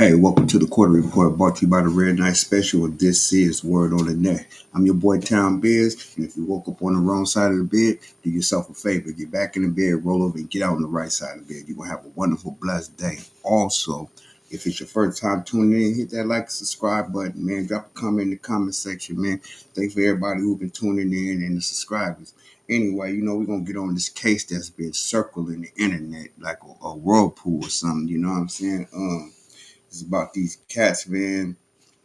Hey, welcome to the Quarter Report brought to you by the Red Night Special. And this is Word on the Net. I'm your boy Town Biz, and if you woke up on the wrong side of the bed, do yourself a favor. Get back in the bed, roll over, and get out on the right side of the bed. You're going to have a wonderful, blessed day. Also, if it's your first time tuning in, hit that like and subscribe button, man. Drop a comment in the comment section, man. Thanks for everybody who's been tuning in and the subscribers. Anyway, we're going to get on this case that's been circling the internet like a whirlpool or something, you know what I'm saying? It's about these cats, man.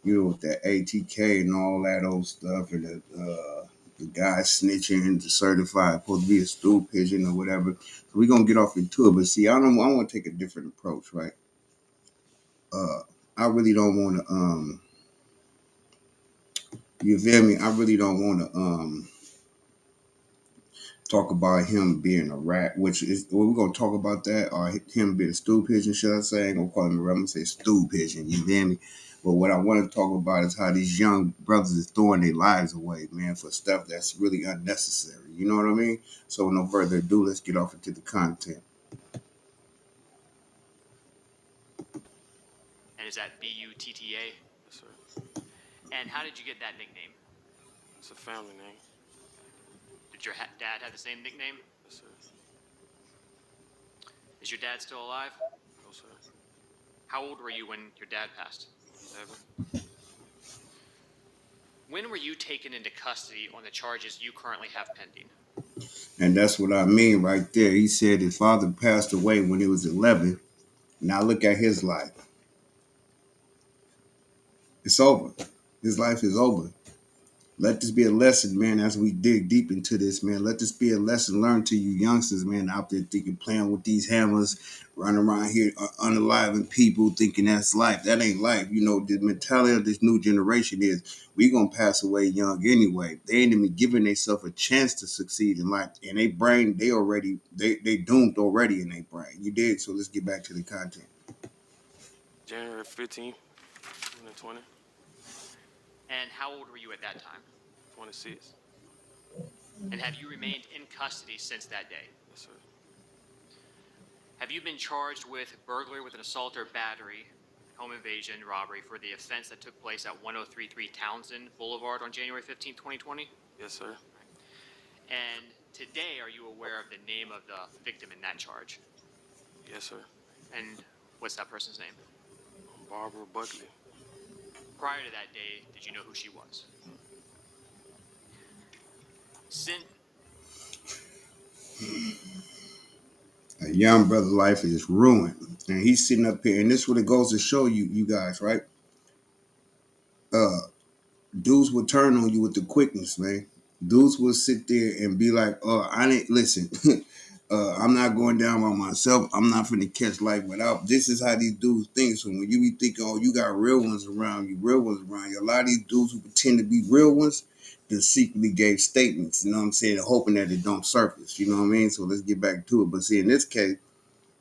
With that ATK and all that old stuff, and the guy snitching, the certified, supposed to be a stool pigeon or whatever. So we're gonna get off into it. But see, I want to take a different approach, right? Uh, I really don't want to. You feel me? I really don't want to talk about him being a rat, which is we're gonna talk about that, or him being a stool pigeon, should I say? I ain't gonna call him a rat, I'm gonna say stool pigeon, you feel me? But what I want to talk about is how these young brothers is throwing their lives away, man, for stuff that's really unnecessary. You know what I mean? So no further ado, let's get off into the content. And is that Butta? Yes, sir. And how did you get that nickname? It's a family name. Did your dad have the same nickname? Yes, sir. Is your dad still alive? No, sir. How old were you when your dad passed? 11. When were you taken into custody on the charges you currently have pending? And that's what I mean right there. He said his father passed away when he was 11. Now look at his life. It's over. His life is over. Let this be a lesson, man, as we dig deep into this, man. Let this be a lesson learned to you youngsters, man, out there thinking, playing with these hammers, running around here, unaliving people, thinking that's life. That ain't life. The mentality of this new generation is we going to pass away young anyway. They ain't even giving themselves a chance to succeed in life. And they brain, they doomed already in their brain. You did. So let's get back to the content. January 15th, 2020. And how old were you at that time? 26. And have you remained in custody since that day? Yes, sir. Have you been charged with burglary with an assault or battery, home invasion, robbery for the offense that took place at 1033 Townsend Boulevard on January 15, 2020? Yes, sir. And today, are you aware of the name of the victim in that charge? Yes, sir. And what's that person's name? Barbara Buckley. Prior to that day, did you know who she was? A young brother's life is ruined. And he's sitting up here, and this is what it goes to show you, you guys, right? Dudes will turn on you with the quickness, man. Dudes will sit there and be like, "Oh, I didn't listen. I'm not going down by myself. I'm not finna catch life without." This is how these dudes think. So when you be thinking, "Oh, you got real ones around you, real ones around you," a lot of these dudes who pretend to be real ones, then secretly gave statements. You know what I'm saying? Hoping that it don't surface. You know what I mean? So let's get back to it. But see, in this case,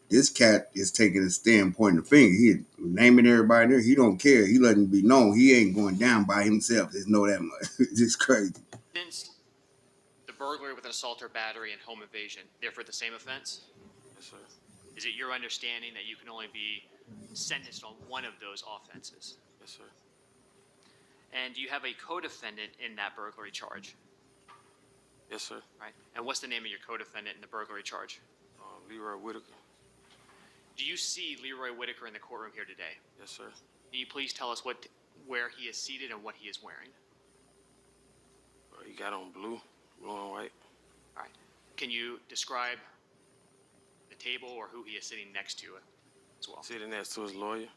this cat is taking a stand, pointing the finger. He naming everybody there. He don't care. He letting it be known he ain't going down by himself. Just know that much. It's just crazy. Since the burglary with an assault or battery and home invasion, therefore the same offense? Yes, sir. Is it your understanding that you can only be sentenced on one of those offenses? Yes, sir. And do you have a co-defendant in that burglary charge? Yes, sir. Right. And what's the name of your co-defendant in the burglary charge? Leroy Whitaker. Do you see Leroy Whitaker in the courtroom here today? Yes, sir. Can you please tell us where he is seated and what he is wearing? He got on blue and white. All right. Can you describe the table or who he is sitting next to as well? Sitting next to his lawyer.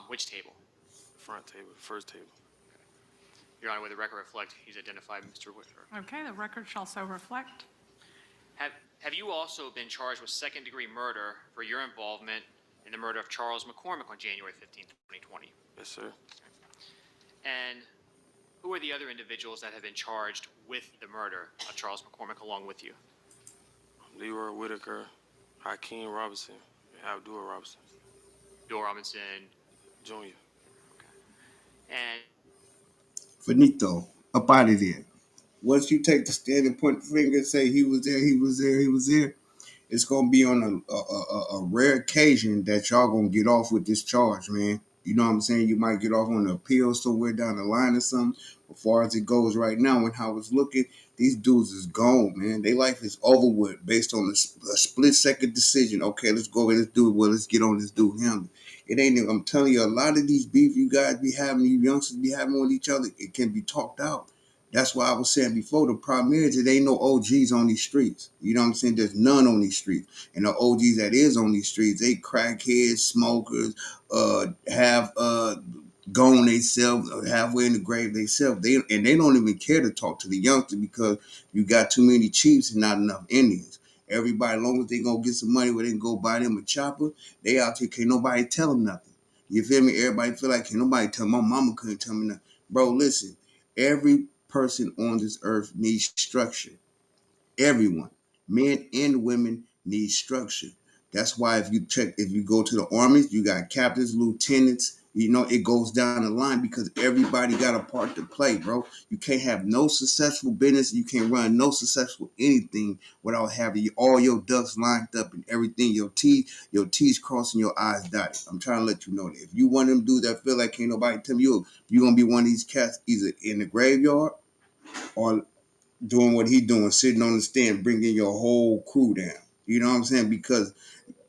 Which table? Front table, first table. Your Honor, with the record reflect, he's identified Mr. Whitaker. Okay, the record shall so reflect. Have you also been charged with second-degree murder for your involvement in the murder of Charles McCormick on January 15, 2020? Yes, sir. And who are the other individuals that have been charged with the murder of Charles McCormick along with you? Leroy Whitaker, Hakeem Robinson, and Abdul Robinson. Bill Robinson Jr. And Finito, up out of there. Once you take the stand and point the finger and say he was there, he was there, he was there, It's gonna be on a rare occasion that y'all gonna get off with this charge, man. You know what I'm saying? You might get off on the appeal somewhere down the line or something. As far as it goes right now and how it's looking, these dudes is gone, man. Their life is over with based on a split second decision. Okay, let's go and let's do it. Well, let's get on this dude him. It ain't. I'm telling you, a lot of these beef you guys be having, you youngsters be having with each other, it can be talked out. That's why I was saying before, the problem is it ain't no OGs on these streets. You know what I'm saying? There's none on these streets. And the OGs that is on these streets, they crackheads, smokers, have gone themselves halfway in the grave themselves. They don't even care to talk to the youngster because you got too many chiefs and not enough Indians. Everybody, as long as they gonna get some money where they can go buy them a chopper, they out here can't nobody tell them nothing. You feel me? Everybody feel like can't nobody tell my mama couldn't tell me nothing. Bro, listen, every person on this earth needs structure. Everyone, men and women, need structure. That's why if you go to the armies, you got captains, lieutenants. You know, it goes down the line because everybody got a part to play, bro. You can't have no successful business. You can't run no successful anything without having all your ducks lined up and everything. Your T's crossing, your I's dotted. I'm trying to let you know that if you one of them dudes that feel like can't nobody tell you're gonna be one of these cats either in the graveyard or doing what he doing, sitting on the stand, bringing your whole crew down. You know what I'm saying? Because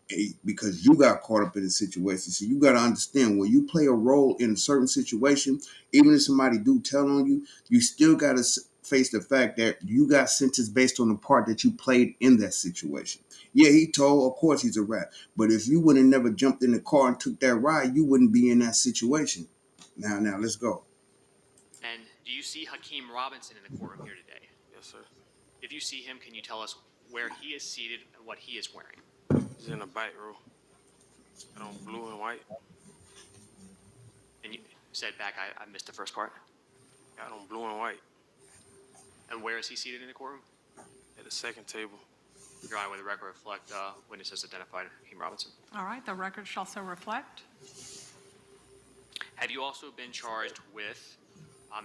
you got caught up in the situation. So you got to understand when you play a role in a certain situation, even if somebody do tell on you, you still got to face the fact that you got sentenced based on the part that you played in that situation. Yeah, he told, of course he's a rat. But if you would have never jumped in the car and took that ride, you wouldn't be in that situation. Now, let's go. And do you see Hakeem Robinson in the courtroom here today? Yes, sir. If you see him, can you tell us where he is seated and what he is wearing? He's in the back row. Got on blue and white. And you said back, I missed the first part. Got on blue and white. And where is he seated in the courtroom? At the second table. Your Honor, with the record reflect witnesses identified Hakeem Robinson. All right, the record shall so reflect. Have you also been charged with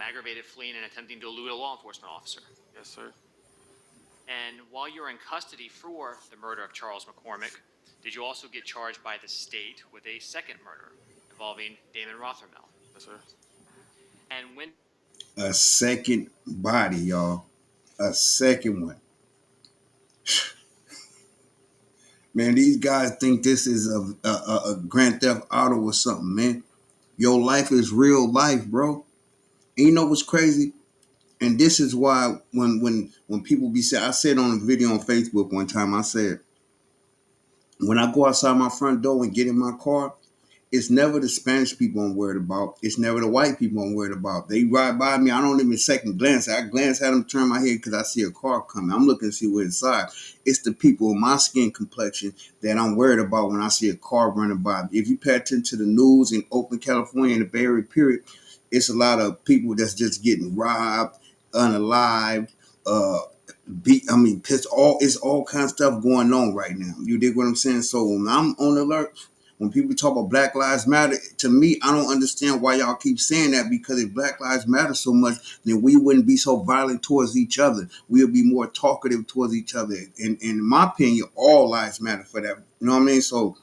aggravated fleeing and attempting to elude a law enforcement officer? Yes, sir. And while you're in custody for the murder of Charles McCormick, did you also get charged by the state with a second murder involving Damon Rothermel? Yes, sir. And when A second body, y'all. A second one. Man, these guys think this is a Grand Theft Auto or something, man. Your life is real life, bro. And you know what's crazy? And this is why when people be saying, I said on a video on Facebook one time, I said, when I go outside my front door and get in my car, it's never the Spanish people I'm worried about. It's never the white people I'm worried about. They ride by me. I don't even second glance. I glance at them, turn my head because I see a car coming. I'm looking to see what's inside. It's the people with my skin complexion that I'm worried about when I see a car running by. If you pay attention to the news in Oakland, California, in the Bay Area period, it's a lot of people that's just getting robbed, unalived, uh, it's all kinds of stuff going on right now. You dig what I'm saying? So when I'm on alert, when people talk about Black Lives Matter, to me, I don't understand why y'all keep saying that, because if Black Lives Matter so much, then we wouldn't be so violent towards each other. We would be more talkative towards each other. And in my opinion, all lives matter for that. You know what I mean? So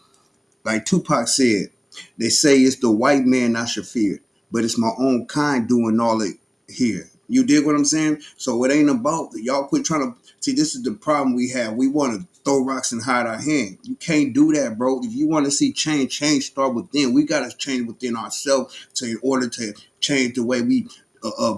like Tupac said, they say it's the white man I should fear, but it's my own kind doing all it here. You dig what I'm saying? So it ain't about y'all quit trying to see. This is the problem we have. We want to throw rocks and hide our hand. You can't do that, bro. If you want to see change start within. We got to change within ourselves in order to change the way we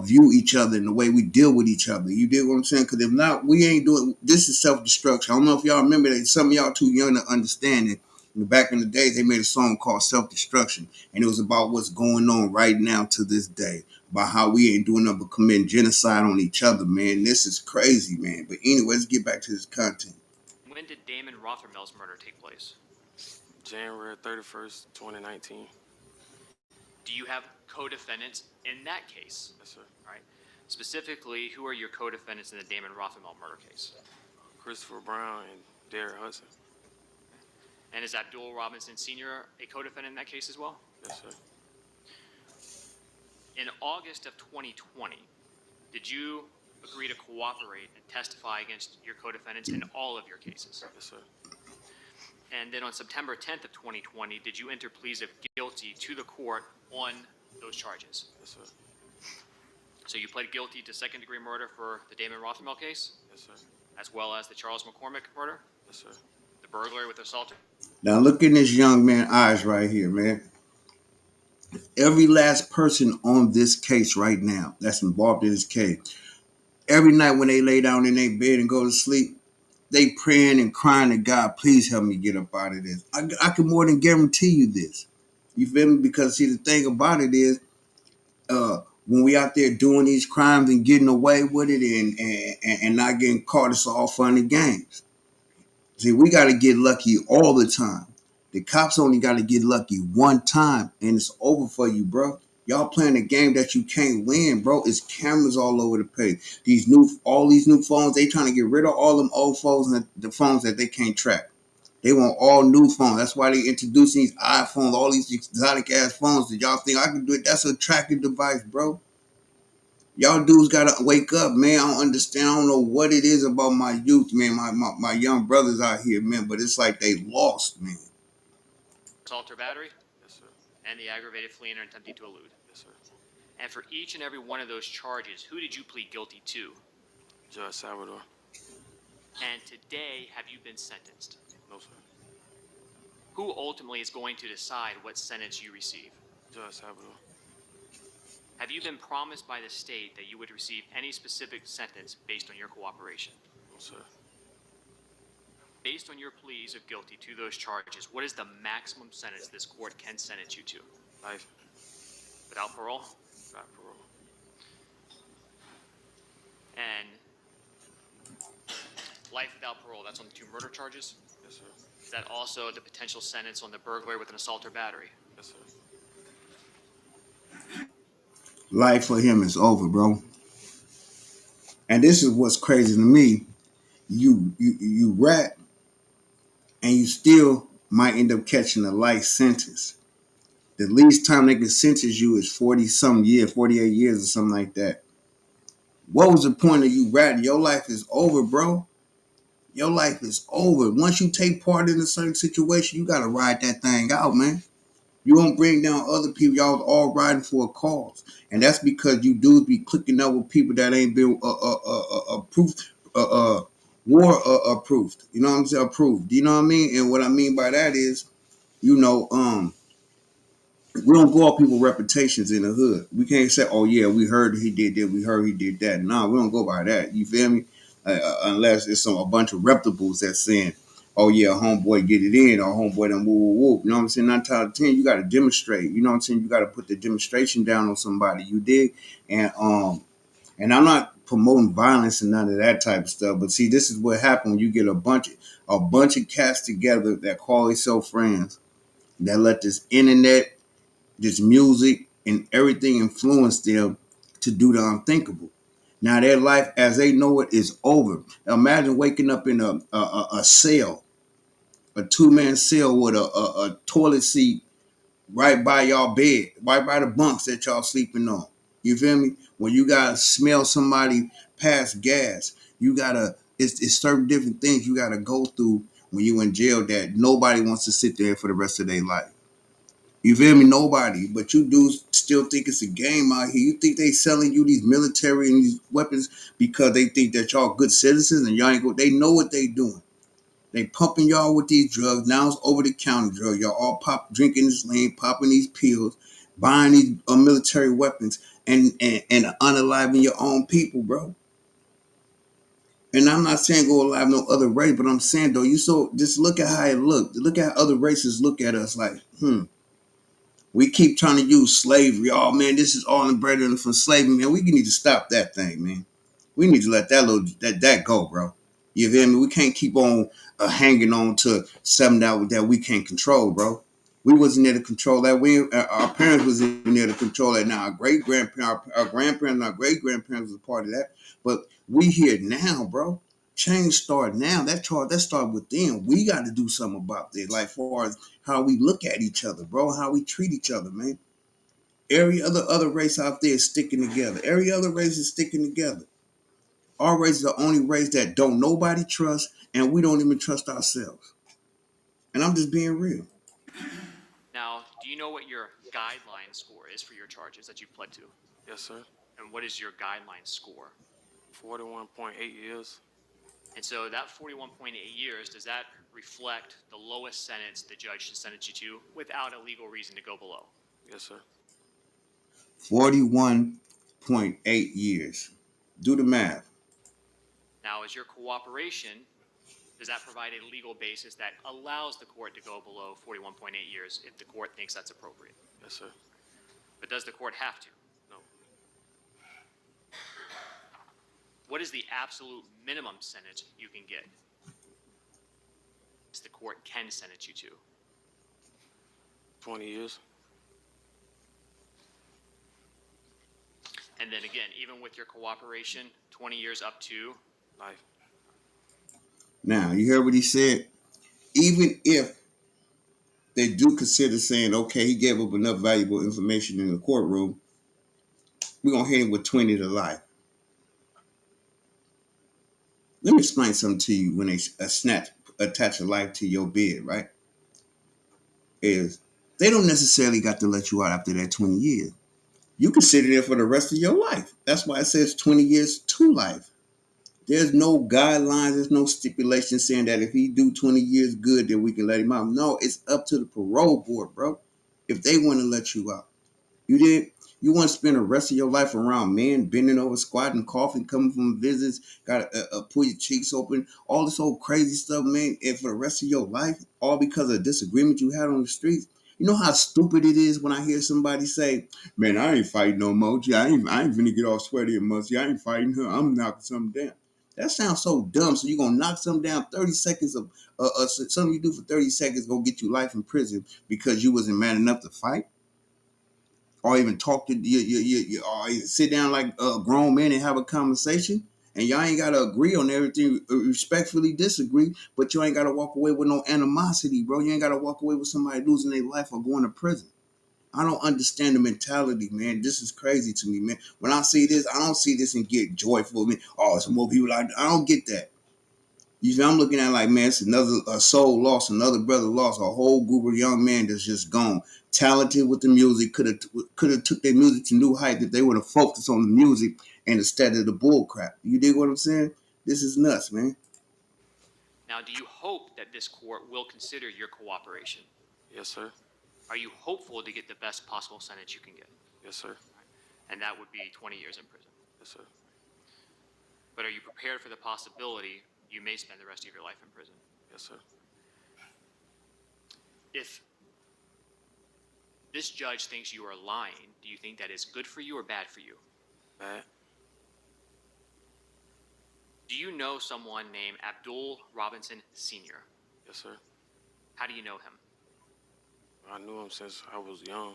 view each other and the way we deal with each other. You dig what I'm saying? Because if not, we ain't doing. This is self-destruction. I don't know if y'all remember that. Some of y'all too young to understand it. Back in the day, they made a song called Self-Destruction, and it was about what's going on right now to this day, about how we ain't doing nothing but committing genocide on each other, man. This is crazy, man. But anyway, let's get back to this content. when did Damon Rothermel's murder take place? January 31st, 2019. Do you have co-defendants in that case? Yes, sir. All right. Specifically, who are your co-defendants in the Damon Rothermel murder case? Christopher Brown and Derek Hudson. And is Abdul Robinson Sr. a co-defendant in that case as well? Yes, sir. In August of 2020, did you agree to cooperate and testify against your co-defendants in all of your cases? Yes, sir. And then on September 10th of 2020, did you enter pleas of guilty to the court on those charges? Yes, sir. So you pled guilty to second-degree murder for the Damon Rothermel case, Yes, sir. as well as the Charles McCormick murder, Yes, sir. the burglary with assault. Now look in this young man's eyes right here, man. Every last person on this case right now that's involved in this case, every night when they lay down in their bed and go to sleep, they praying and crying to God, please help me get up out of this. I can more than guarantee you this. You feel me? Because see, the thing about it is, when we out there doing these crimes and getting away with it and not getting caught, it's all fun and games. See, we got to get lucky all the time. The cops only got to get lucky one time, and it's over for you, bro. Y'all playing a game that you can't win, bro. It's cameras all over the place. All these new phones, they trying to get rid of all them old phones and the phones that they can't track. They want all new phones. That's why they introducing these iPhones, all these exotic ass phones that y'all think I can do it. That's a tracking device, bro. Y'all dudes gotta wake up, man. I don't understand. I don't know what it is about my youth, man. My young brothers out here, man. But it's like they lost, man. Assault or battery, Yes, sir. and the aggravated fleeing or attempting to elude. Yes, sir. And for each and every one of those charges, who did you plead guilty to? Judge Salvador. And today, have you been sentenced? No, sir. Who ultimately is going to decide what sentence you receive? Judge Salvador. Have you been promised by the state that you would receive any specific sentence based on your cooperation? No, sir. Based on your pleas of guilty to those charges, what is the maximum sentence this court can sentence you to? Life. Without parole? Without parole. And life without parole, that's on the 2 murder charges? Yes, sir. Is that also the potential sentence on the burglary with an assault or battery? Yes, sir. Life for him is over, bro. And this is what's crazy to me. You rat, and you still might end up catching a life sentence. The least time they can sentence you is 40-some years, 48 years or something like that. What was the point of you ratting? Your life is over, bro. Your life is over. Once you take part in a certain situation, you gotta ride that thing out, man. You don't bring down other people. Y'all all riding for a cause, and that's because you dudes be clicking up with people that ain't been approved, war approved. You know what I'm saying? Approved. You know what I mean? And what I mean by that is, you know, we don't go off people's reputations in the hood. We can't say, "Oh yeah, we heard he did that. We heard he did that." No, we don't go by that. You feel me? Unless it's a bunch of reputables that's saying, "Oh yeah, homeboy get it in," or "Homeboy done whoop." You know what I'm saying? 9 times out of 10, you got to demonstrate. You know what I'm saying? You got to put the demonstration down on somebody. You dig? And I'm not promoting violence and none of that type of stuff. But see, this is what happened when you get a bunch of cats together that call themselves friends, that let this internet, this music, and everything influence them to do the unthinkable. Now their life as they know it is over. Imagine waking up in a cell, a 2-man cell with a toilet seat right by y'all bed, right by the bunks that y'all sleeping on. You feel me? When you gotta smell somebody pass gas, you gotta it's certain different things you gotta go through when you in jail that nobody wants to sit there for the rest of their life. You feel me? Nobody. But you dudes still think it's a game out here. You think they selling you these military and these weapons because they think that y'all good citizens and y'all ain't go. They know what they doing. They pumping y'all with these drugs. Now it's over the counter drug. Y'all all drinking this lean, popping these pills, buying these military weapons, and unaliving your own people, bro. And I'm not saying go alive no other race, but I'm saying though, just look at how it look. Look at how other races look at us like, we keep trying to use slavery. Oh man, this is all inbred from slavery, man. We need to stop that thing, man. We need to let that go, bro. You feel me? We can't keep on hanging on to something that we can't control, bro. We wasn't there to control that. Our parents wasn't there to control that. Now our great grandparents, our grandparents, and our great grandparents was a part of that. But we here now, bro. Change start now. That start within. We got to do something about this. Like far as how we look at each other, bro. How we treat each other, man. Every other race out there is sticking together. Every other race is sticking together. Our race is the only race that don't nobody trust, and we don't even trust ourselves. And I'm just being real. Now, do you know what your guideline score is for your charges that you pled to? Yes, sir. And what is your guideline score? 41.8 years. And so that 41.8 years, does that reflect the lowest sentence the judge should sentence you to without a legal reason to go below? Yes, sir. 41.8 years. Do the math. Now, is your cooperation, does that provide a legal basis that allows the court to go below 41.8 years if the court thinks that's appropriate? Yes, sir. But does the court have to? No. What is the absolute minimum sentence you can get? The court can sentence you to? 20 years. And then again, even with your cooperation, 20 years up to Life. Now, you heard what he said? Even if they do consider saying, okay, he gave up enough valuable information in the courtroom, we're going to hit him with 20 to life. Let me explain something to you when they attach a life to your bid, right? Is they don't necessarily got to let you out after that 20 years. You can sit there for the rest of your life. That's why it says 20 years to life. There's no guidelines, there's no stipulation saying that if he do 20 years good, then we can let him out. No, it's up to the parole board, bro. If they want to let you out. You did. You want to spend the rest of your life around men, bending over, squatting, coughing, coming from visits, got to pull your cheeks open, all this old crazy stuff, man, and for the rest of your life, all because of a disagreement you had on the streets. You know how stupid it is when I hear somebody say, man, I ain't fighting no more. Gee, I ain't finna get all sweaty and musty. I ain't fighting her. I'm knocking something down. That sounds so dumb. So you're going to knock something down 30 seconds of something you do for 30 seconds going to get you life in prison because you wasn't man enough to fight? Or even talk to you or sit down like a grown man and have a conversation, and y'all ain't gotta agree on everything, respectfully disagree, but you ain't gotta walk away with no animosity, bro. You ain't gotta walk away with somebody losing their life or going to prison. I don't understand the mentality, man. This is crazy to me, man. When I see this, I don't see this and get joyful. Man, oh, some more people like I don't get that. I'm looking at it like, man, it's another soul lost, another brother lost, a whole group of young men that's just gone. Talented with the music, could have took their music to new heights if they would have focused on the music and instead of the bull crap. You dig what I'm saying? This is nuts, man. now, do you hope that this court will consider your cooperation? Yes, sir. Are you hopeful to get the best possible sentence you can get? Yes, sir. And that would be 20 years in prison. Yes, sir. But are you prepared for the possibility you may spend the rest of your life in prison? Yes, sir. If this judge thinks you are lying, do you think that is good for you or bad for you? Bad. Do you know someone named Abdul Robinson Sr.? Yes, sir. How do you know him? I knew him since I was young.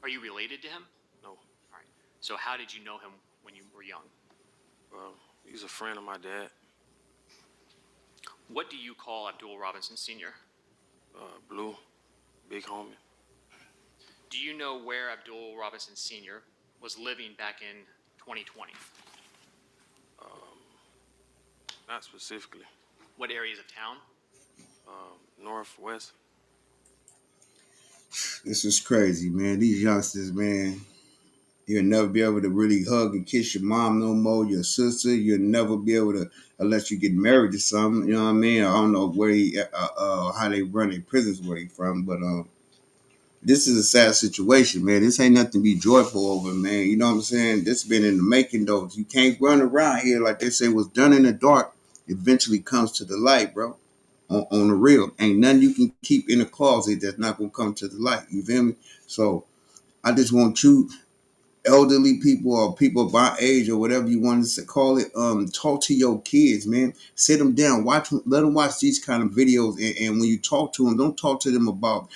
Are you related to him? No. All right. So how did you know him when you were young? Well, he's a friend of my dad. What do you call Abdul Robinson Sr.? Blue. Big homie. Do you know where Abdul Robinson Sr. was living back in 2020? Not specifically. What areas of town? Northwest. This is crazy, man. These youngsters, man, you'll never be able to really hug and kiss your mom no more, your sister. You'll never be able to, unless you get married to something. You know what I mean? I don't know where how they run their prisons where they from, but this is a sad situation, man. This ain't nothing to be joyful over, man. You know what I'm saying? This been in the making, though. You can't run around here like they say was done in the dark. Eventually comes to the light, bro. On the real, ain't nothing you can keep in the closet that's not gonna come to the light. You feel me? So I just want you elderly people or people by age or whatever you want to call it, talk to your kids, man. Sit them down, let them watch these kind of videos, and when you talk to them, don't talk to them about,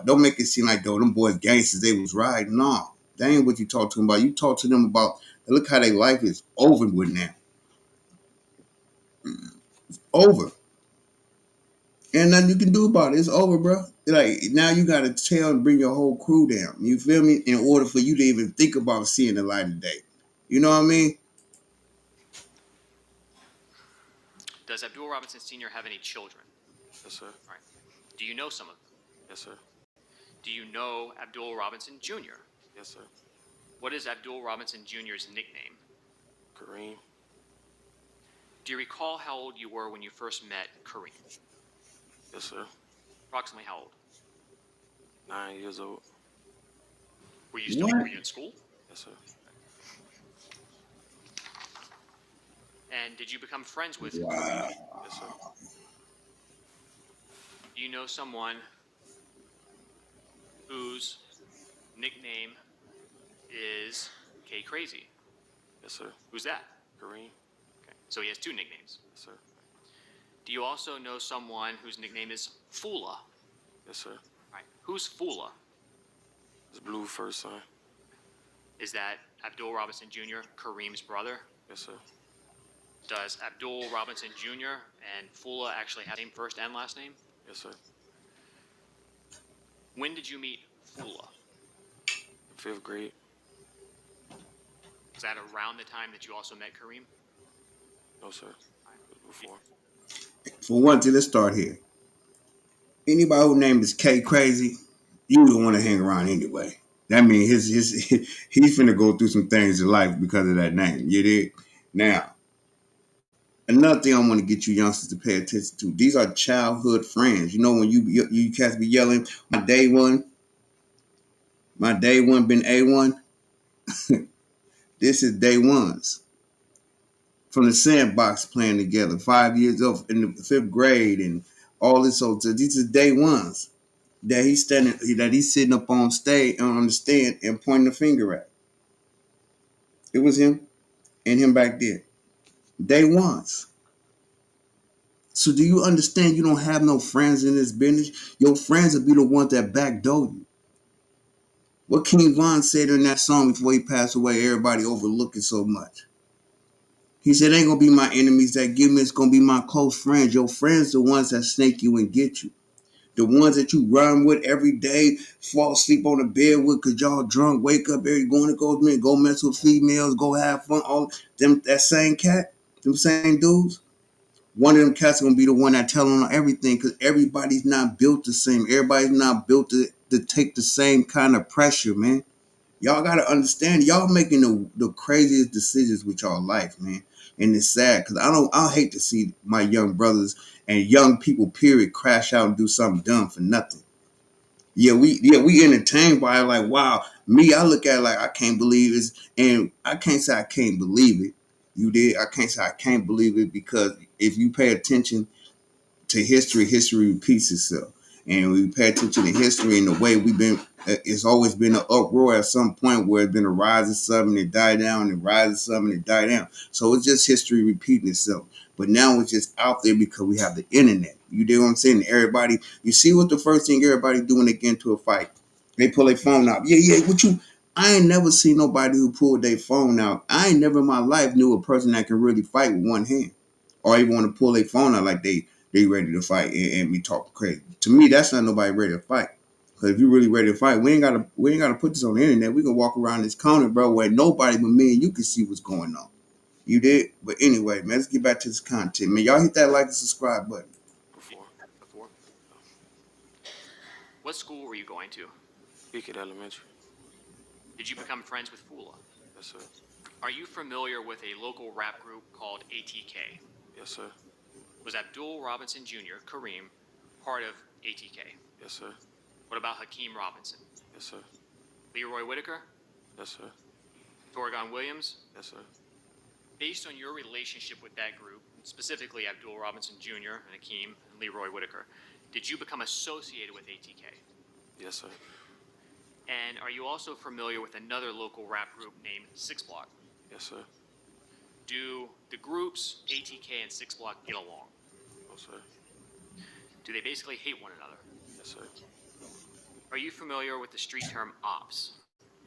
don't make it seem like, though, them boys gangsters, they was riding. No, that ain't what you talk to them about. You talk to them about, look how their life is over with now. Over. And nothing you can do about it. It's over, bro. Like, now you got to tell and bring your whole crew down. You feel me? In order for you to even think about seeing the light of day. You know what I mean? Does Abdul Robinson Sr. have any children? Yes, sir. All right. Do you know some of them? Yes, sir. Do you know Abdul Robinson Jr.? Yes, sir. What is Abdul Robinson Jr.'s nickname? Kareem. Do you recall how old you were when you first met Kareem? Yes, sir. Approximately how old? 9 years old. Were you What? in school? Yes, sir. And did you become friends with Wow. Kareem? Yes, sir. Do you know someone whose nickname is K Crazy? Yes, sir. Who's that? Kareem. Okay. So he has two nicknames. Yes, sir. Do you also know someone whose nickname is Fula? Yes, sir. Right. Who's Fula? It's Blue first son. Is that Abdul Robinson Jr., Kareem's brother? Yes, sir. Does Abdul Robinson Jr. and Fula actually have the same first and last name? Yes, sir. When did you meet Fula? 5th grade. Was that around the time that you also met Kareem? No, sir. Before. For one thing, let's start here. Anybody whose name is K Crazy, you don't want to hang around anyway. That means he's finna go through some things in life because of that name. You did. Now, another thing I want to get you youngsters to pay attention to. These are childhood friends. You know when you cats be yelling, my day one been A1. This is day ones from the sandbox playing together. 5 years old in the 5th grade and all this. So these are day ones that he's sitting up on stage on the stand and pointing the finger at. It was him and him back there. Day ones. So do you understand you don't have no friends in this business? Your friends will be the ones that backdoor you. What King Von said in that song before he passed away, everybody overlooking so much. He said, ain't gonna be my enemies that give me, it's gonna be my close friends. Your friends the ones that snake you and get you. The ones that you run with every day, fall asleep on the bed with because y'all drunk, wake up every going to go mess with females, go have fun. All them that same cat, them same dudes. One of them cats gonna be the one that tell on everything because everybody's not built the same. Everybody's not built to take the same kind of pressure, man. Y'all gotta understand, y'all making the craziest decisions with y'all life, man. And it's sad because I hate to see my young brothers and young people, period, crash out and do something dumb for nothing. We entertained by it, like, wow. Me, I look at it like I can't believe this, and I can't say I can't believe it. You did. I can't say I can't believe it because if you pay attention to history, history repeats itself. And we pay attention to history and the way we've been, it's always been an uproar at some point where it's been a rise of something, it died down, and rise of something, it died down. So it's just history repeating itself. But now it's just out there because we have the internet. You know what I'm saying? Everybody, you see what the first thing everybody do when they get into a fight? They pull their phone out. What you, I ain't never seen nobody who pulled their phone out. I ain't never in my life knew a person that can really fight with one hand. Or even want to pull their phone out like they ready to fight and be talking crazy. To me, that's not nobody ready to fight. Because if you really ready to fight, we ain't gotta put this on the internet. We can walk around this corner, bro, where nobody but me and you can see what's going on. You did? But anyway, man, let's get back to this content. Man, y'all hit that like and subscribe button. Before. Before? What school were you going to? Beacon Elementary. Did you become friends with Fula? Yes, sir. Are you familiar with a local rap group called ATK? Yes, sir. Was Abdul Robinson Jr., Kareem, part of ATK? Yes, sir. What about Hakeem Robinson? Yes, sir. Leroy Whitaker? Yes, sir. Thorgon Williams? Yes, sir. Based on your relationship with that group, specifically Abdul Robinson Jr. and Hakeem and Leroy Whitaker, did you become associated with ATK? Yes, sir. And are you also familiar with another local rap group named Six Block? Yes, sir. Do the groups ATK and Six Block get along? No, sir. Do they basically hate one another? Yes, sir. Are you familiar with the street term ops?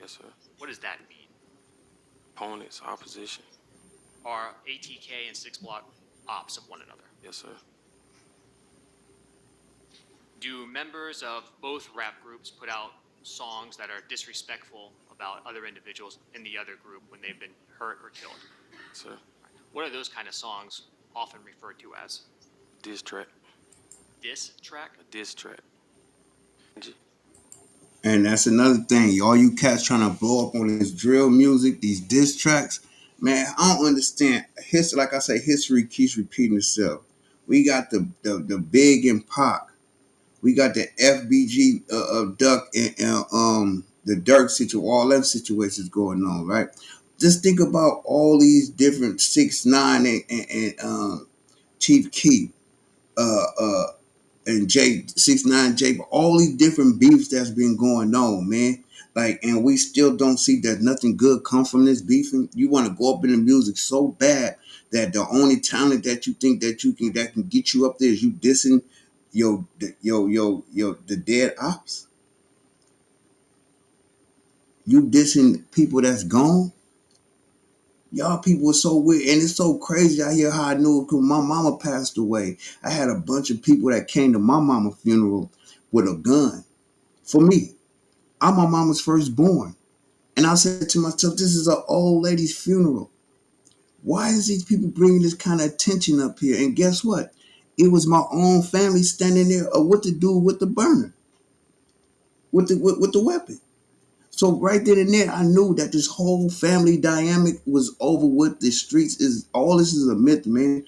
Yes, sir. What does that mean? Opponents, opposition. Are ATK and Six Block ops of one another? Yes, sir. Do members of both rap groups put out songs that are disrespectful about other individuals in the other group when they've been hurt or killed? Yes, sir. What are those kind of songs often referred to as? Diss track. Diss track? A diss track. And that's another thing. All you cats trying to blow up on this drill music, these diss tracks, man, I don't understand. History, like I say, history keeps repeating itself. We got the Big and Pac. We got the FBG Duck and the Dirk situation, all them situations going on, right? Just think about all these different 6ix9ine and Chief Keef, uh, uh, and J 6ix9ine, all these different beefs that's been going on, man. Like, and we still don't see that nothing good come from this beefing. You want to go up in the music so bad that the only talent that you think that you can that can get you up there is you dissing the dead ops. You dissing people that's gone. Y'all people are so weird, and it's so crazy. I hear how I knew it because my mama passed away. I had a bunch of people that came to my mama's funeral with a gun for me. I'm my mama's firstborn. And I said to myself, this is an old lady's funeral. Why is these people bringing this kind of attention up here? And guess what? It was my own family standing there with the dude with the burner, with the weapon. So right then and there, I knew that this whole family dynamic was over with. The streets is all this is a myth, man.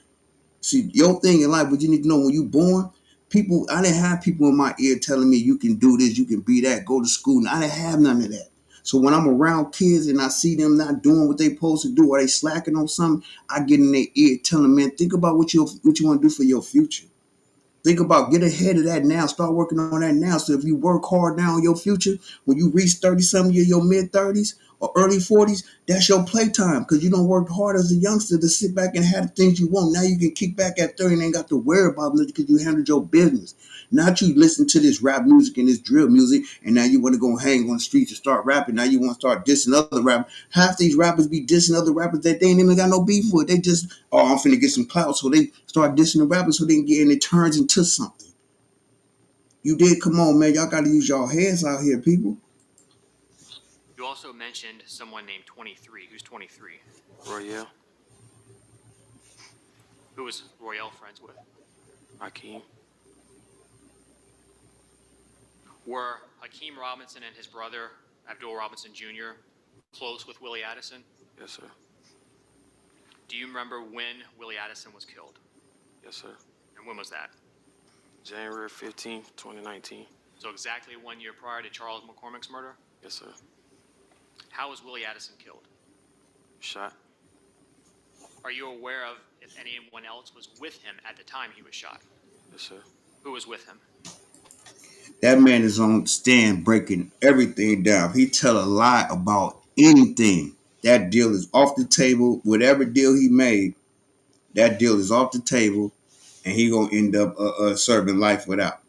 See, your thing in life, what you need to know when you born, people, I didn't have people in my ear telling me you can do this, you can be that, go to school. And I didn't have none of that. So when I'm around kids and I see them not doing what they supposed to do or they slacking on something, I get in their ear telling them, man, think about what you want to do for your future. Think about get ahead of that now. Start working on that now. So if you work hard now on your future, when you reach 30 something, your mid 30s or early 40s, that's your playtime because you don't work hard as a youngster to sit back and have the things you want. Now you can kick back at 30 and ain't got to worry about nothing because you handled your business. Not you listen to this rap music and this drill music, and now you want to go hang on the streets and start rapping. Now you want to start dissing other rappers. Half these rappers be dissing other rappers that they ain't even got no beef with. They just, oh, I'm finna get some clout. So they start dissing the rappers so they can get and it turns into something. You did, come on, man. Y'all got to use y'all heads out here, people. You also mentioned someone named 23. Who's 23? Royale. Who was Royale friends with? Hakeem. Were Hakeem Robinson and his brother, Abdul Robinson Jr., close with Willie Addison? Yes, sir. Do you remember when Willie Addison was killed? Yes, sir. And when was that? January 15th, 2019. So exactly 1 year prior to Charles McCormick's murder? Yes, sir. How was Willie Addison killed? Shot. Are you aware of if anyone else was with him at the time he was shot? Yes, sir. Who was with him? That man is on stand breaking everything down. If he tell a lie about anything, that deal is off the table. Whatever deal he made, that deal is off the table, and he gonna end up serving life without.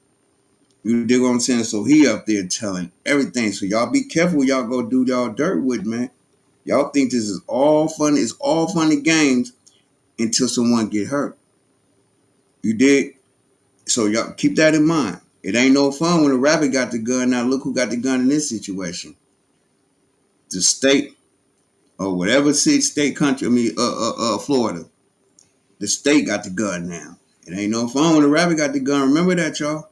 You dig what I'm saying? So he up there telling everything. So y'all be careful. Y'all go do y'all dirt with, man. Y'all think this is all fun. It's all fun and games until someone get hurt. You dig? So y'all keep that in mind. It ain't no fun when a rabbit got the gun. Now look who got the gun in this situation. The state or whatever state, country. I mean, Florida. The state got the gun now. It ain't no fun when a rabbit got the gun. Remember that, y'all.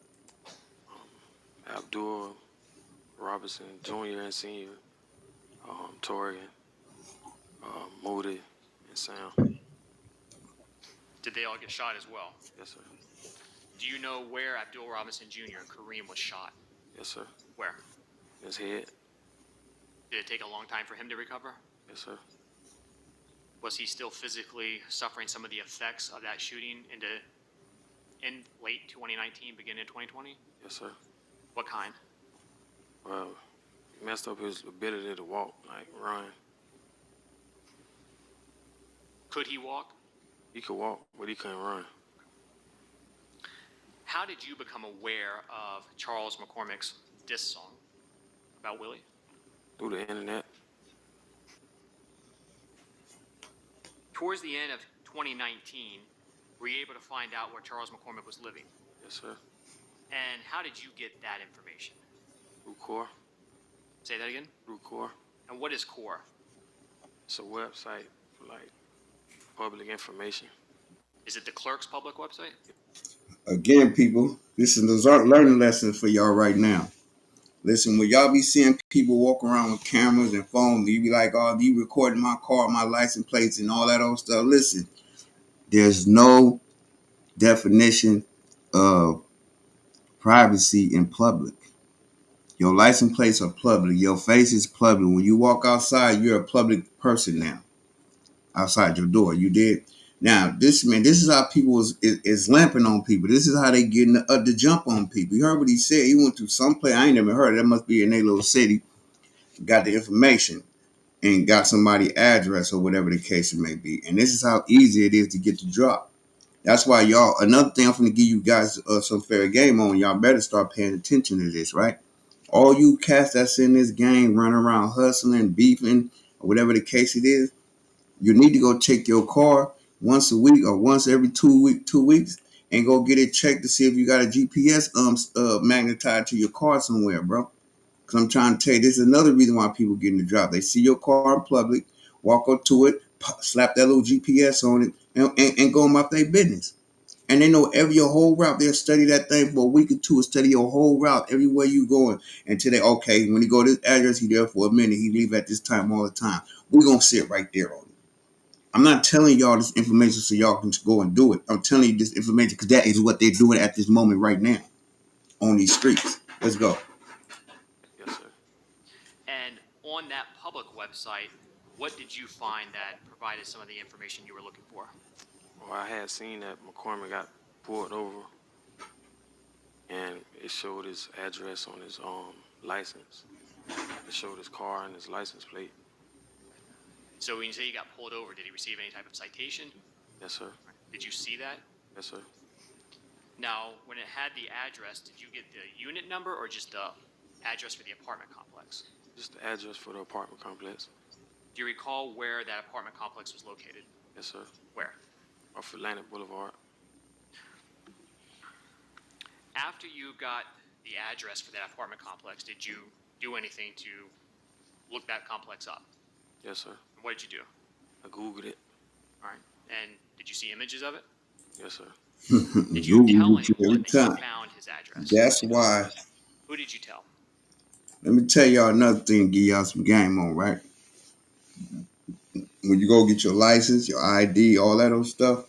Abdul Robinson Jr. and Senior. Torian. Moody and Sam. Did they all get shot as well? Yes, sir. Do you know where Abdul Robinson Jr. and Kareem was shot? Yes, sir. Where? His head. Did it take a long time for him to recover? Yes, sir. Was he still physically suffering some of the effects of that shooting in late 2019, beginning of 2020? Yes, sir. What kind? Well, he messed up his ability to walk, like run. Could he walk? He could walk, but he couldn't run. How did you become aware of Charles McCormick's diss song about Willie? Through the internet. Towards the end of 2019, were you able to find out where Charles McCormick was living? Yes, sir. And how did you get that information? Through Core. Say that again? Through Core. And what is CORE? It's a website for like public information. Is it the clerk's public website? Again, people, this is those aren't learning lessons for y'all right now. Listen, when y'all be seeing people walk around with cameras and phones, you be like, oh, you recording my car, my license plates, and all that old stuff. Listen, there's no definition of privacy in public. Your license plates are public. Your face is public. When you walk outside, you're a public person now. Outside your door, you did. Now, this is how people is lamping on people. This is how they getting the jump on people. You heard what he said. He went to some place. I ain't never heard of. That must be in a little city. Got the information and got somebody's address or whatever the case it may be. And this is how easy it is to get the drop. That's why y'all, another thing I'm going to give you guys some fair game on. Y'all better start paying attention to this, right? All you cats that's in this game running around hustling, beefing, or whatever the case it is, you need to go check your car once a week or once every 2 weeks and go get it checked to see if you got a GPS magnet tied to your car somewhere, bro. Because I'm trying to tell you, this is another reason why people get in the drop. They see your car in public, walk up to it, slap that little GPS on it, and go about their business. And they know your whole route. They'll study that thing for a week or two and study your whole route, everywhere you going. Until they, okay, when he go to this address, he there for a minute. He leave at this time all the time. We're going to sit right there on it. I'm not telling y'all this information so y'all can go and do it. I'm telling you this information because that is what they're doing at this moment right now on these streets. Let's go. Yes, sir. And on that public website, what did you find that provided some of the information you were looking for? Well, I had seen that McCormick got pulled over, and it showed his address on his license. It showed his car and his license plate. So when you say he got pulled over, did he receive any type of citation? Yes, sir. Did you see that? Yes, sir. Now, when it had the address, did you get the unit number or just the address for the apartment complex? Just the address for the apartment complex. Do you recall where that apartment complex was located? Yes, sir. Where? Off Atlantic Boulevard. After you got the address for that apartment complex, did you do anything to look that complex up? Yes, sir. What did you do? I Googled it. All right. And did you see images of it? Yes, sir. Did you tell Google anyone every that you time. found his address? That's why. Who did you tell? Let me tell y'all another thing, give y'all some game on, right? When you go get your license, your ID, all that old stuff,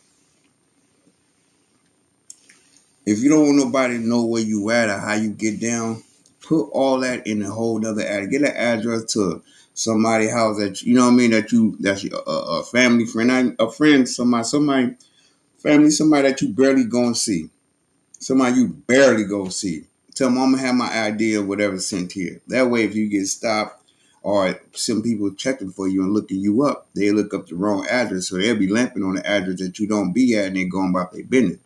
if you don't want nobody to know where you at or how you get down, put all that in a whole nother address. Get an address to somebody's house that you know what I mean, that's your a family friend, a friend, somebody family, somebody that you barely go and see. Somebody you barely go see. Tell them I'm gonna have my ID or whatever sent here. That way, if you get stopped or some people checking for you and looking you up, they look up the wrong address, so they'll be lamping on the address that you don't be at, and they going about their business.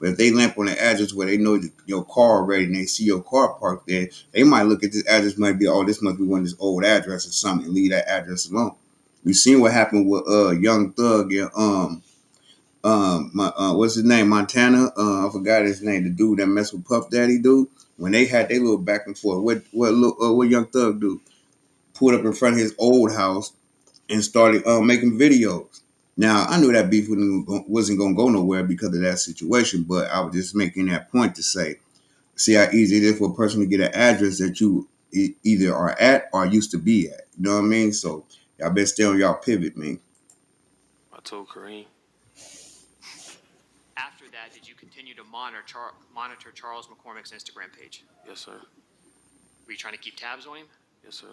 But if they lamp on the address where they know your car already and they see your car parked there, they might look at this address, might be, oh, this must be one of this old address or something, and leave that address alone. We seen what happened with Young Thug and what's his name, Montana, I forgot his name, the dude that messed with Puff Daddy dude. When they had their little back and forth, what Young Thug do? Pulled up in front of his old house and started making videos. Now I knew that beef wasn't gonna go nowhere because of that situation, but I was just making that point to say, see how easy it is for a person to get an address that you either are at or used to be at. You know what I mean? So y'all better stay on y'all pivot, man. I told Kareem. After that, did you continue to monitor Charles McCormick's Instagram page? Yes, sir. Were you trying to keep tabs on him? Yes, sir.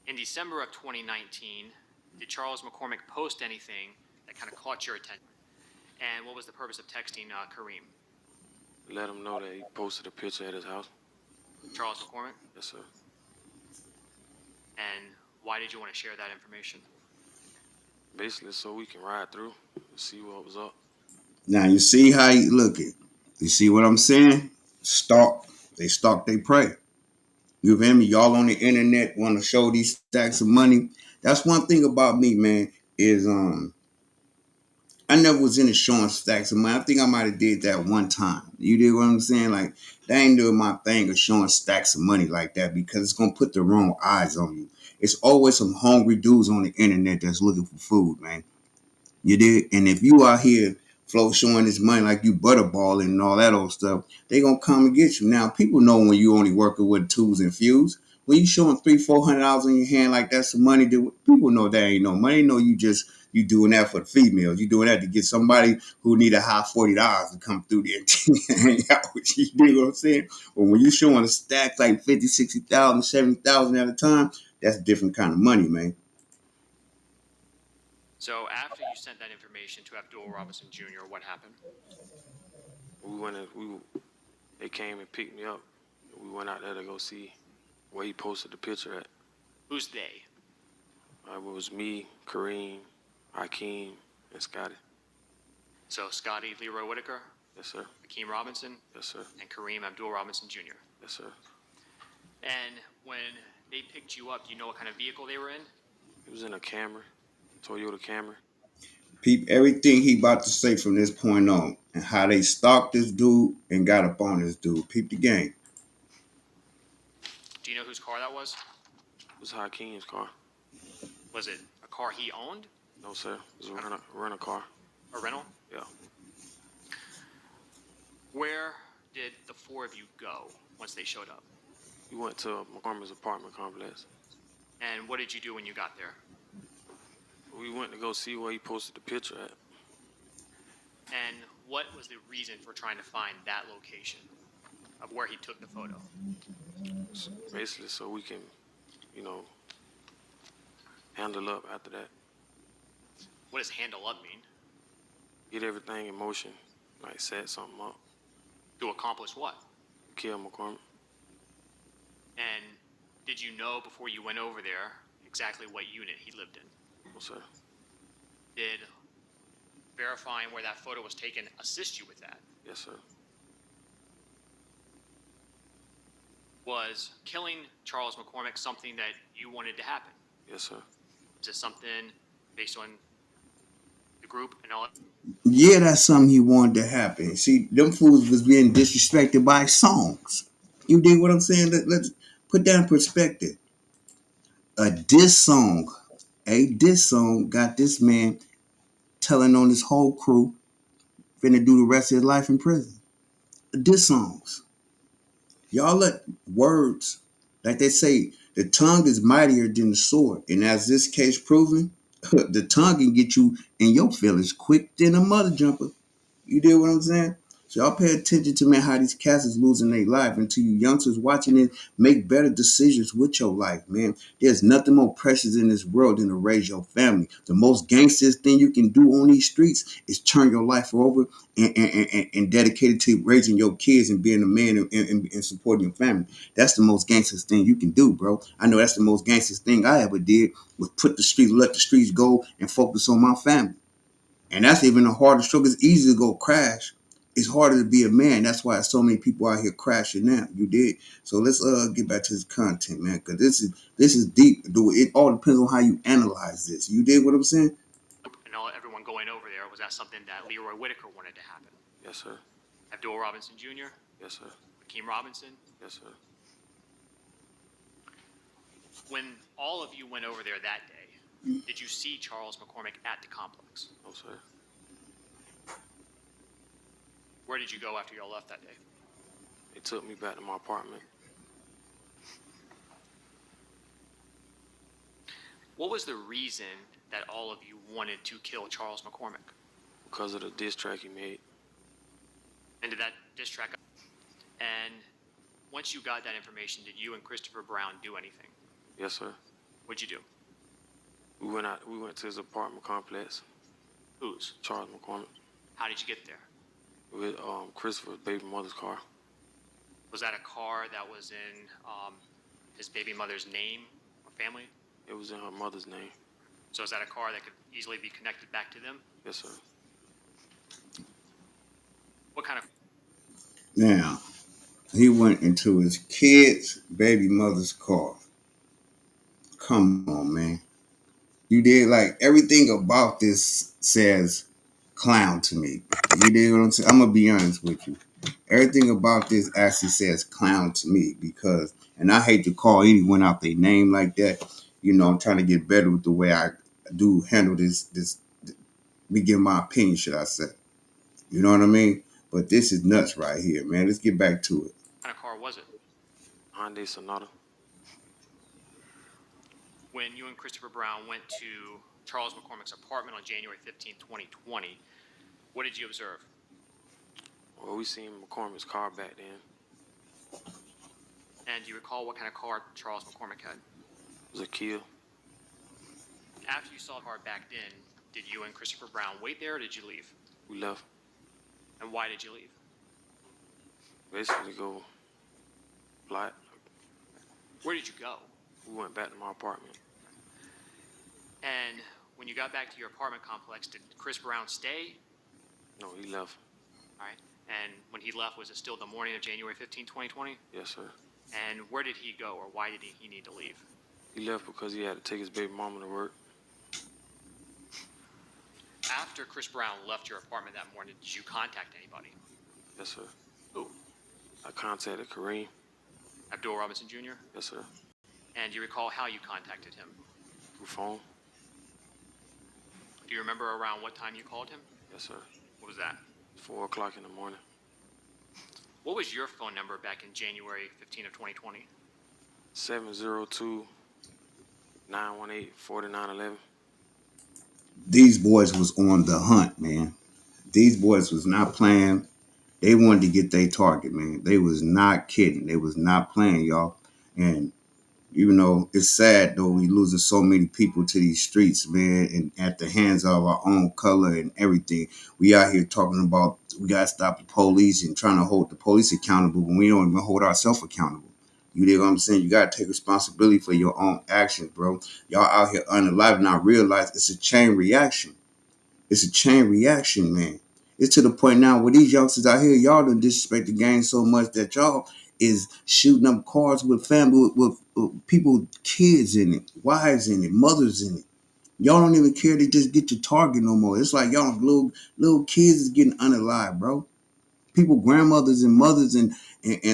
In December of 2019, did Charles McCormick post anything that kind of caught your attention? And what was the purpose of texting Kareem? Let him know that he posted a picture at his house. Charles McCormick? Yes, sir. And why did you want to share that information? Basically, so we can ride through and see what was up. Now you see how you look it. You see what I'm saying? Stalk. They stalk, they prey. You feel me? Y'all on the internet want to show these stacks of money. That's one thing about me, man, is I never was into showing stacks of money. I think I might have did that one time. You dig what I'm saying? Like, that ain't doing my thing of showing stacks of money like that because it's gonna put the wrong eyes on you. It's always some hungry dudes on the internet that's looking for food, man. You did, and if you out here Flo showing his money like you butterballing and all that old stuff, they gonna come and get you. Now people know when you only working with twos and fews. When you showing $300-400 in your hand like that's some money, people know that ain't no money. They know you doing that for the females. You doing that to get somebody who need a high $40 to come through there and hang out with you. You know what I'm saying? But when you showing a stack like 50, 60,000, 70,000 at a time, that's a different kind of money, man. So after you sent that information to Abdul Robinson Jr., what happened? They came and picked me up. We went out there to go see where he posted the picture at. Who's they? It was me, Kareem, Hakeem, and Scotty. So Scotty Leroy Whitaker, Yes, sir. Hakeem Robinson, Yes, sir. and Kareem Abdul Robinson Jr. Yes, sir. And when they picked you up, do you know what kind of vehicle they were in? It was in a Camry, Toyota Camry. Peep everything he about to say from this point on and how they stalked this dude and got up on this dude. Peep the game. Do you know whose car that was? It was Hakeem's car. Was it a car he owned? No, sir. It was a rental car. A rental? Yeah. Where did the four of you go once they showed up? We went to McCormick's apartment complex. And what did you do when you got there? We went to go see where he posted the picture at. And what was the reason for trying to find that location of where he took the photo? Basically, so we can, handle up after that. What does handle up mean? Get everything in motion, like set something up. To accomplish what? Kill McCormick. And did you know before you went over there exactly what unit he lived in? No, sir. Did verifying where that photo was taken assist you with that? Yes, sir. Was killing Charles McCormick something that you wanted to happen? Yes, sir. Is it something based on the group and all? Yeah, that's something he wanted to happen. See, them fools was being disrespected by songs. You dig what I'm saying? Let's put that in perspective. A diss song got this man telling on his whole crew finna do the rest of his life in prison. Diss songs. Y'all let words, like they say, the tongue is mightier than the sword. And as this case proven, the tongue can get you in your feelings quick than a mother jumper. You did what I'm saying? So y'all pay attention to, man, how these cats is losing their life, and to you youngsters watching it, make better decisions with your life, man. There's nothing more precious in this world than to raise your family. The most gangster thing you can do on these streets is turn your life over and dedicate it to raising your kids and being a man and supporting your family. That's the most gangster thing you can do, bro. I know that's the most gangster thing I ever did, was let the streets go and focus on my family. And that's even a harder struggle. It's easy to go crash. It's harder to be a man. That's why so many people out here crashing now. You did. So let's get back to this content, man, because this is deep. It all depends on how you analyze this. You did what I'm saying? And all everyone going over there, was that something that Leroy Whitaker wanted to happen? Yes, sir. Abdul Robinson Jr., Yes, sir. Hakeem Robinson. Yes, sir. When all of you went over there that day, did you see Charles McCormick at the complex? No, sir. Where did you go after y'all left that day? They took me back to my apartment. What was the reason that all of you wanted to kill Charles McCormick? Because of the diss track he made. And did that diss track? And once you got that information, did you and Christopher Brown do anything? Yes, sir. What'd you do? We went to his apartment complex. Whose? Charles McCormick. How did you get there? With Christopher's baby mother's car. Was that a car that was in his baby mother's name or family? It was in her mother's name. So is that a car that could easily be connected back to them? Yes, sir. What kind of... Now, he went into his kid's baby mother's car. Come on, man. You did, like, everything about this says clown to me. You did what I'm saying? I'm going to be honest with you. Everything about this actually says clown to me because, and I hate to call anyone out their name like that. I'm trying to get better with the way I do handle this me give my opinion, should I say. You know what I mean? But this is nuts right here, man. Let's get back to it. What kind of car was it? Hyundai Sonata. When you and Christopher Brown went to Charles McCormick's apartment on January 15th, 2020, what did you observe? Well, we seen McCormick's car back then. And do you recall what kind of car Charles McCormick had? It was a Kia. After you saw the car backed in, did you and Christopher Brown wait there or did you leave? We left. And why did you leave? Basically go flight. Where did you go? We went back to my apartment. And when you got back to your apartment complex, did Chris Brown stay? No, he left. All right. And when he left, was it still the morning of January 15, 2020? Yes, sir. And where did he go, or why did he need to leave? He left because he had to take his baby mama to work. After Chris Brown left your apartment that morning, did you contact anybody? Yes, sir. Who? I contacted Kareem. Abdul Robinson Jr.? Yes, sir. And do you recall how you contacted him? Through phone. Do you remember around what time you called him? Yes, sir. What was that? 4 o'clock in the morning. What was your phone number back in January 15 of 2020? 702-918-4911. These boys was on the hunt, man. These boys was not playing. They wanted to get their target, man. They was not kidding. They was not playing, y'all. And you know, it's sad though we losing so many people to these streets, man, and at the hands of our own color and everything. We out here talking about we gotta stop the police and trying to hold the police accountable when we don't even hold ourselves accountable. You dig what I'm saying? You gotta take responsibility for your own actions, bro. Y'all out here unalive, not realize it's a chain reaction. It's a chain reaction, man. It's to the point now where these youngsters out here, y'all done disrespect the game so much that y'all is shooting up cars with family, with people, kids in it, wives in it, mothers in it. Y'all don't even care to just get your target no more. It's like y'all little kids is getting unalive, bro. People, grandmothers and mothers and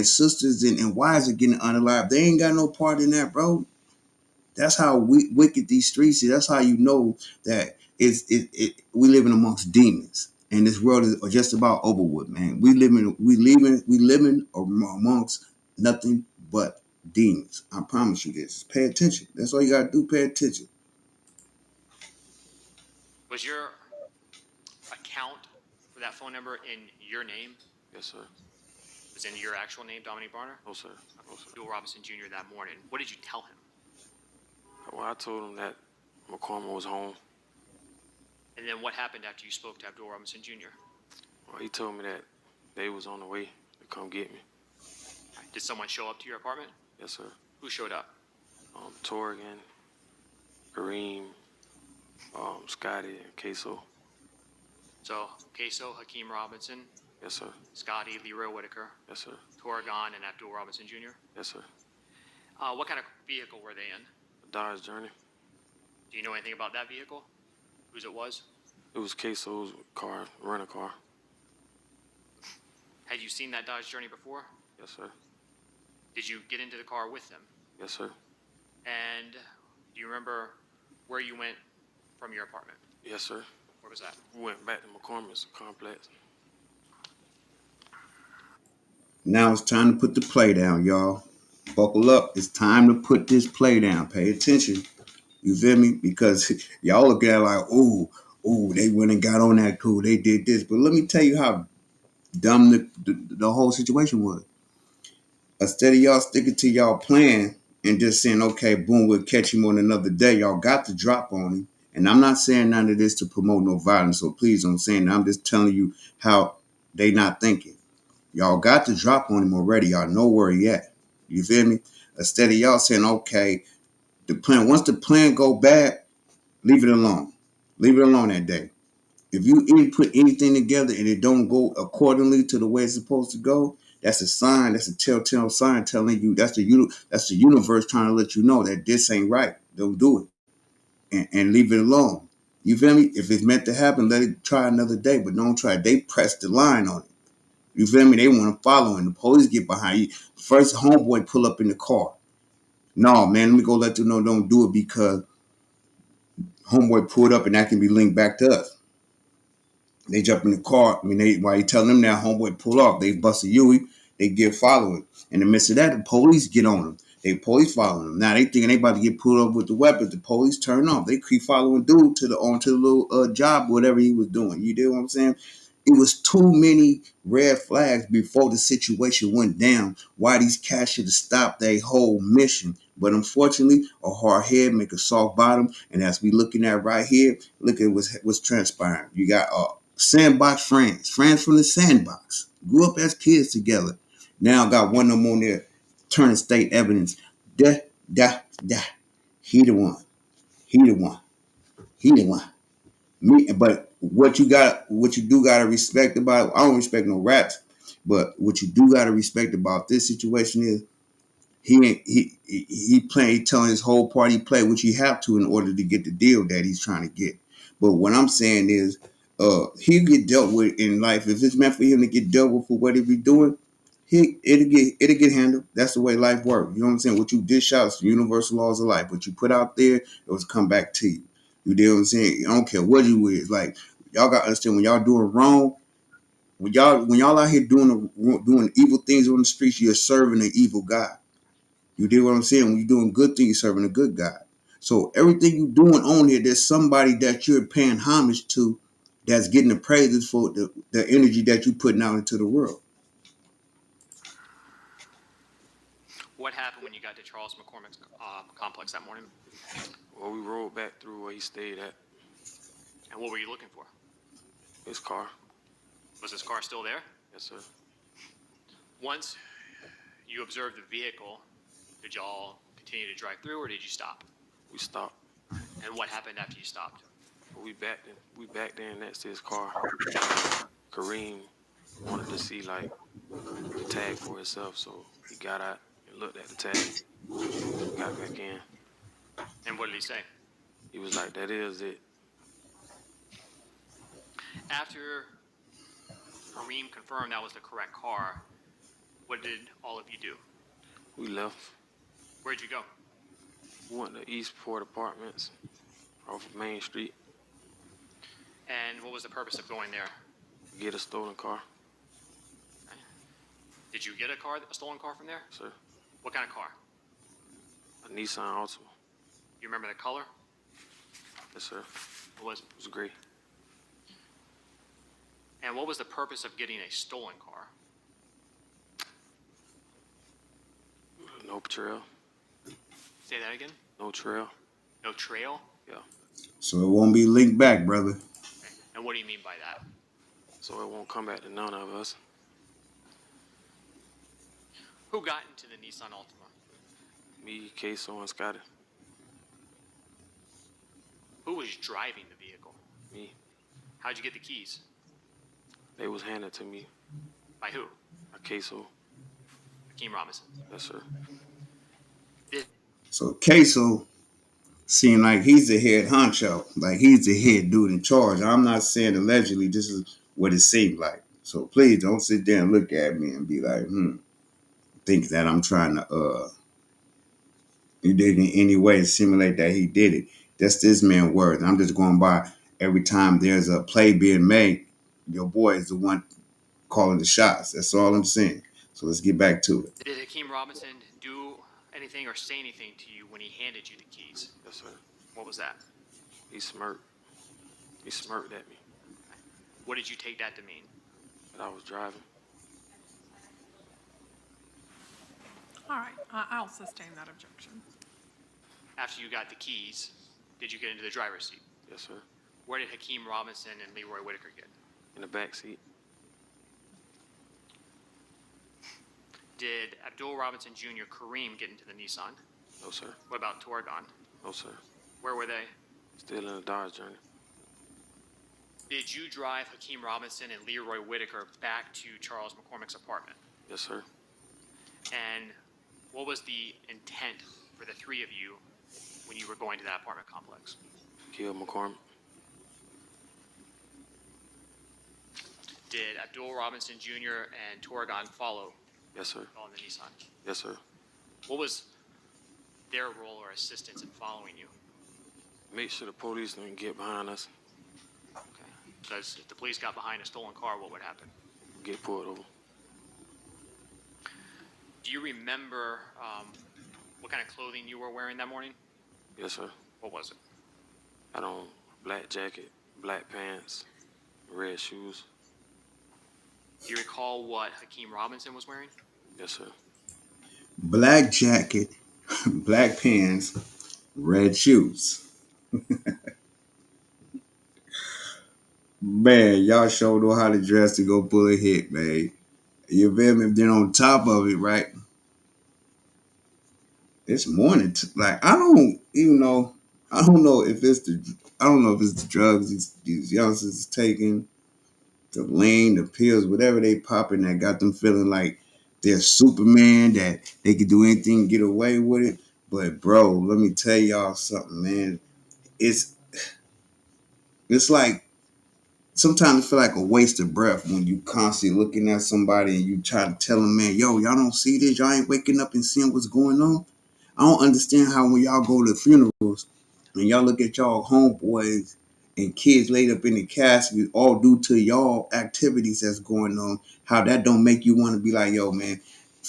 sisters and wives are getting unalive. They ain't got no part in that, bro. That's how wicked these streets is. That's how you know that we living amongst demons, and this world is just about over with, man. We living amongst nothing but demons. I promise you this. Pay attention. That's all you gotta do. Pay attention. Was your account for that phone number in your name? Yes, sir. Was in your actual name, Dominique Barner? No, sir. No, sir. Abdul Robinson Jr. that morning. What did you tell him? Well, I told him that McCormick was home. And then what happened after you spoke to Abdul Robinson Jr.? Well, he told me that they was on the way to come get me. Did someone show up to your apartment? Yes, sir. Who showed up? Torrigan, Kareem, Scotty, and Ksoo. So, Ksoo, Hakeem Robinson, Yes, sir. Scotty, Leroy Whitaker, Yes, sir. Torrigan, and Abdul Robinson Jr.? Yes, sir. What kind of vehicle were they in? Dodge Journey. Do you know anything about that vehicle? Whose it was? It was Ksoo's car, rental car. Had you seen that Dodge Journey before? Yes, sir. Did you get into the car with them? Yes, sir. And do you remember where you went from your apartment? Yes, sir. Where was that? We went back to McCormick's complex. Now it's time to put the play down, y'all. Buckle up. It's time to put this play down. Pay attention. You feel me? Because y'all look at it like, oh, they went and got on that cool. They did this. But let me tell you how dumb the whole situation was. Instead of y'all sticking to y'all plan and just saying, okay, boom, we'll catch him on another day, y'all got the drop on him. And I'm not saying none of this to promote no violence, so please don't say that. I'm just telling you how they not thinking. Y'all got the drop on him already. Y'all know where he at. You feel me? Instead of y'all saying, okay, the plan, once the plan go bad, leave it alone. Leave it alone that day. If you put anything together and it don't go accordingly to the way it's supposed to go, that's a sign. That's a telltale sign telling you that's the universe trying to let you know that this ain't right. Don't do it and leave it alone. You feel me? If it's meant to happen, let it try another day, but don't try. They press the line on it. You feel me? They want to follow, and the police get behind you. First, homeboy pull up in the car. No, man, let me go let them know don't do it because homeboy pulled up and that can be linked back to us. They jump in the car. I mean, while you telling them that homeboy pull off, they bust a Yui. They get following. In the midst of that, the police get on them. They police following them. Now they thinking they about to get pulled up with the weapons. The police turn off. They keep following dude to the onto the little job, whatever he was doing. You know what I'm saying? It was too many red flags before the situation went down. Why these cats should have stopped their whole mission. But unfortunately, a hard head make a soft bottom. And as we looking at right here, look at what's transpiring. You got sandbox friends from the sandbox. Grew up as kids together. Now got one of them on there turning state evidence. Da, da, da. He the one. He the one. He the one. Me, but what you do gotta respect about, I don't respect no rats, but what you do gotta respect about this situation is he playing, he telling his whole party play, which he have to in order to get the deal that he's trying to get. But what I'm saying is, he'll get dealt with in life. If it's meant for him to get dealt with for what he be doing, it'll get handled. That's the way life works. You know what I'm saying? What you dish out is the universal laws of life. What you put out there, it was come back to you. You know what I'm saying? I don't care what you is. Like, y'all gotta understand, when y'all doing wrong, when y'all out here doing evil things on the streets, you're serving an evil God. You dig what I'm saying? When you're doing good things, you're serving a good God. So everything you're doing on here, there's somebody that you're paying homage to that's getting the praises for the energy that you're putting out into the world. What happened when you got to Charles McCormick's complex that morning? Well, we rode back through where he stayed at. And what were you looking for? His car. Was his car still there? Yes, sir. Once you observed the vehicle, did y'all continue to drive through, or did you stop? We stopped. And what happened after you stopped? We backed in next to his car. Kareem wanted to see like the tag for himself, so he got out and looked at the tag. Got back in. And what did he say? He was like, "That is it." After Kareem confirmed that was the correct car, what did all of you do? We left. Where'd you go? We went to Eastport Apartments off of Main Street. And what was the purpose of going there? Get a stolen car. Did you get a stolen car from there? Sir. What kind of car? A Nissan Altima. You remember the color? Yes, sir. What was it? It was gray. And what was the purpose of getting a stolen car? No trail. Say that again? No trail. No trail? Yeah. So it won't be linked back, brother. Okay. And what do you mean by that? So it won't come back to none of us. Who got into the Nissan Altima? Me, Ksoo, and Scotty. Who was driving the vehicle? Me. How'd you get the keys? They was handed to me By who? by Ksoo. Hakeem Robinson. Yes, sir. So Ksoo seemed like he's the head honcho, like he's the head dude in charge. I'm not saying allegedly, this is what it seemed like. So please don't sit there and look at me and be like, think that I'm trying to you did in any way simulate that he did it. That's this man's words. I'm just going by every time there's a play being made, your boy is the one calling the shots. That's all I'm saying. So let's get back to it. Did Hakeem Robinson do anything or say anything to you when he handed you the keys? Yes, sir. What was that? He smirked. He smirked at me What did you take that to mean? that I was driving. All right, I'll sustain that objection. After you got the keys, did you get into the driver's seat? Yes, sir. Where did Hakeem Robinson and Leroy Whitaker get? In the back seat. Did Abdul Robinson Jr., Kareem, get into the Nissan? No, sir. What about Torgon? No, sir. Where were they? Still in the Dodge Journey. Did you drive Hakeem Robinson and Leroy Whitaker back to Charles McCormick's apartment? Yes, sir. And what was the intent for the three of you when you were going to that apartment complex? Kill McCormick. Did Abdul Robinson Jr. and Torgon follow Yes, sir. on the Nissan? Yes, sir. What was their role or assistance in following you? Make sure the police don't get behind us. Okay. Because if the police got behind a stolen car, what would happen? Get pulled over. Do you remember what kind of clothing you were wearing that morning? Yes, sir. What was it? I had on black jacket, black pants, red shoes. Do you recall what Hakeem Robinson was wearing? Yes, sir. Black jacket, black pants, red shoes. Man, y'all sure know how to dress to go pull a hit, man. You feel me? Then on top of it, right? It's morning. Like I don't even know. I don't know if it's the. I don't know if it's the drugs these youngsters is taking, the lean, the pills, whatever they popping that got them feeling like they're Superman, that they could do anything, get away with it. But bro, let me tell y'all something, man. It's it's like sometimes it feel like a waste of breath when you constantly looking at somebody and you try to tell them, man, yo, y'all don't see this, y'all ain't waking up and seeing what's going on. I don't understand how when y'all go to funerals and y'all look at y'all homeboys and kids laid up in the casket, all due to y'all activities that's going on, how that don't make you want to be like, yo, man,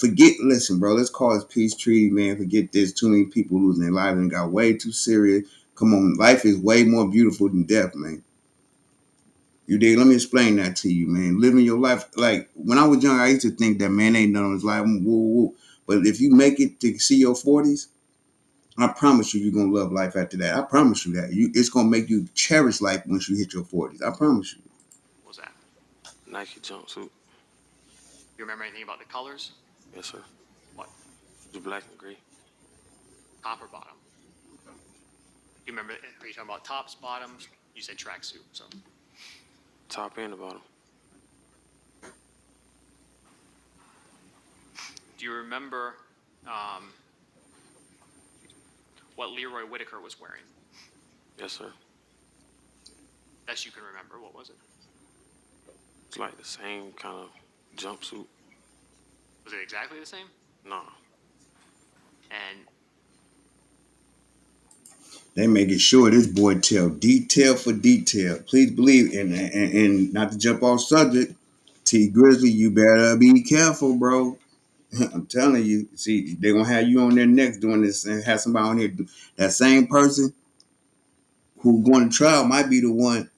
listen, bro, let's call this peace treaty, man. Forget this. Too many people losing their lives and got way too serious. Come on, life is way more beautiful than death, man. You dig? Let me explain that to you, man. Living your life, like when I was young, I used to think that man ain't none of his life, woo woo. But if you make it to see your 40s, I promise you, you're gonna love life after that. I promise you that. It's gonna make you cherish life once you hit your 40s. I promise you. What was that? Nike jumpsuit. You remember anything about the colors? Yes, sir. What? The black and gray. Top or bottom? You remember? Are you talking about tops, bottoms? You said tracksuit. So Top and the bottom. do you remember what Leroy Whitaker was wearing? Yes, sir. Best you can remember. What was it? It's like the same kind of jumpsuit. Was it exactly the same? Nah. And They making sure this boy tell detail for detail. Please believe, and not to jump off subject, T Grizzly, you better be careful, bro. I'm telling you. See, they gonna have you on their necks doing this and have somebody on here. That same person who going to trial might be the one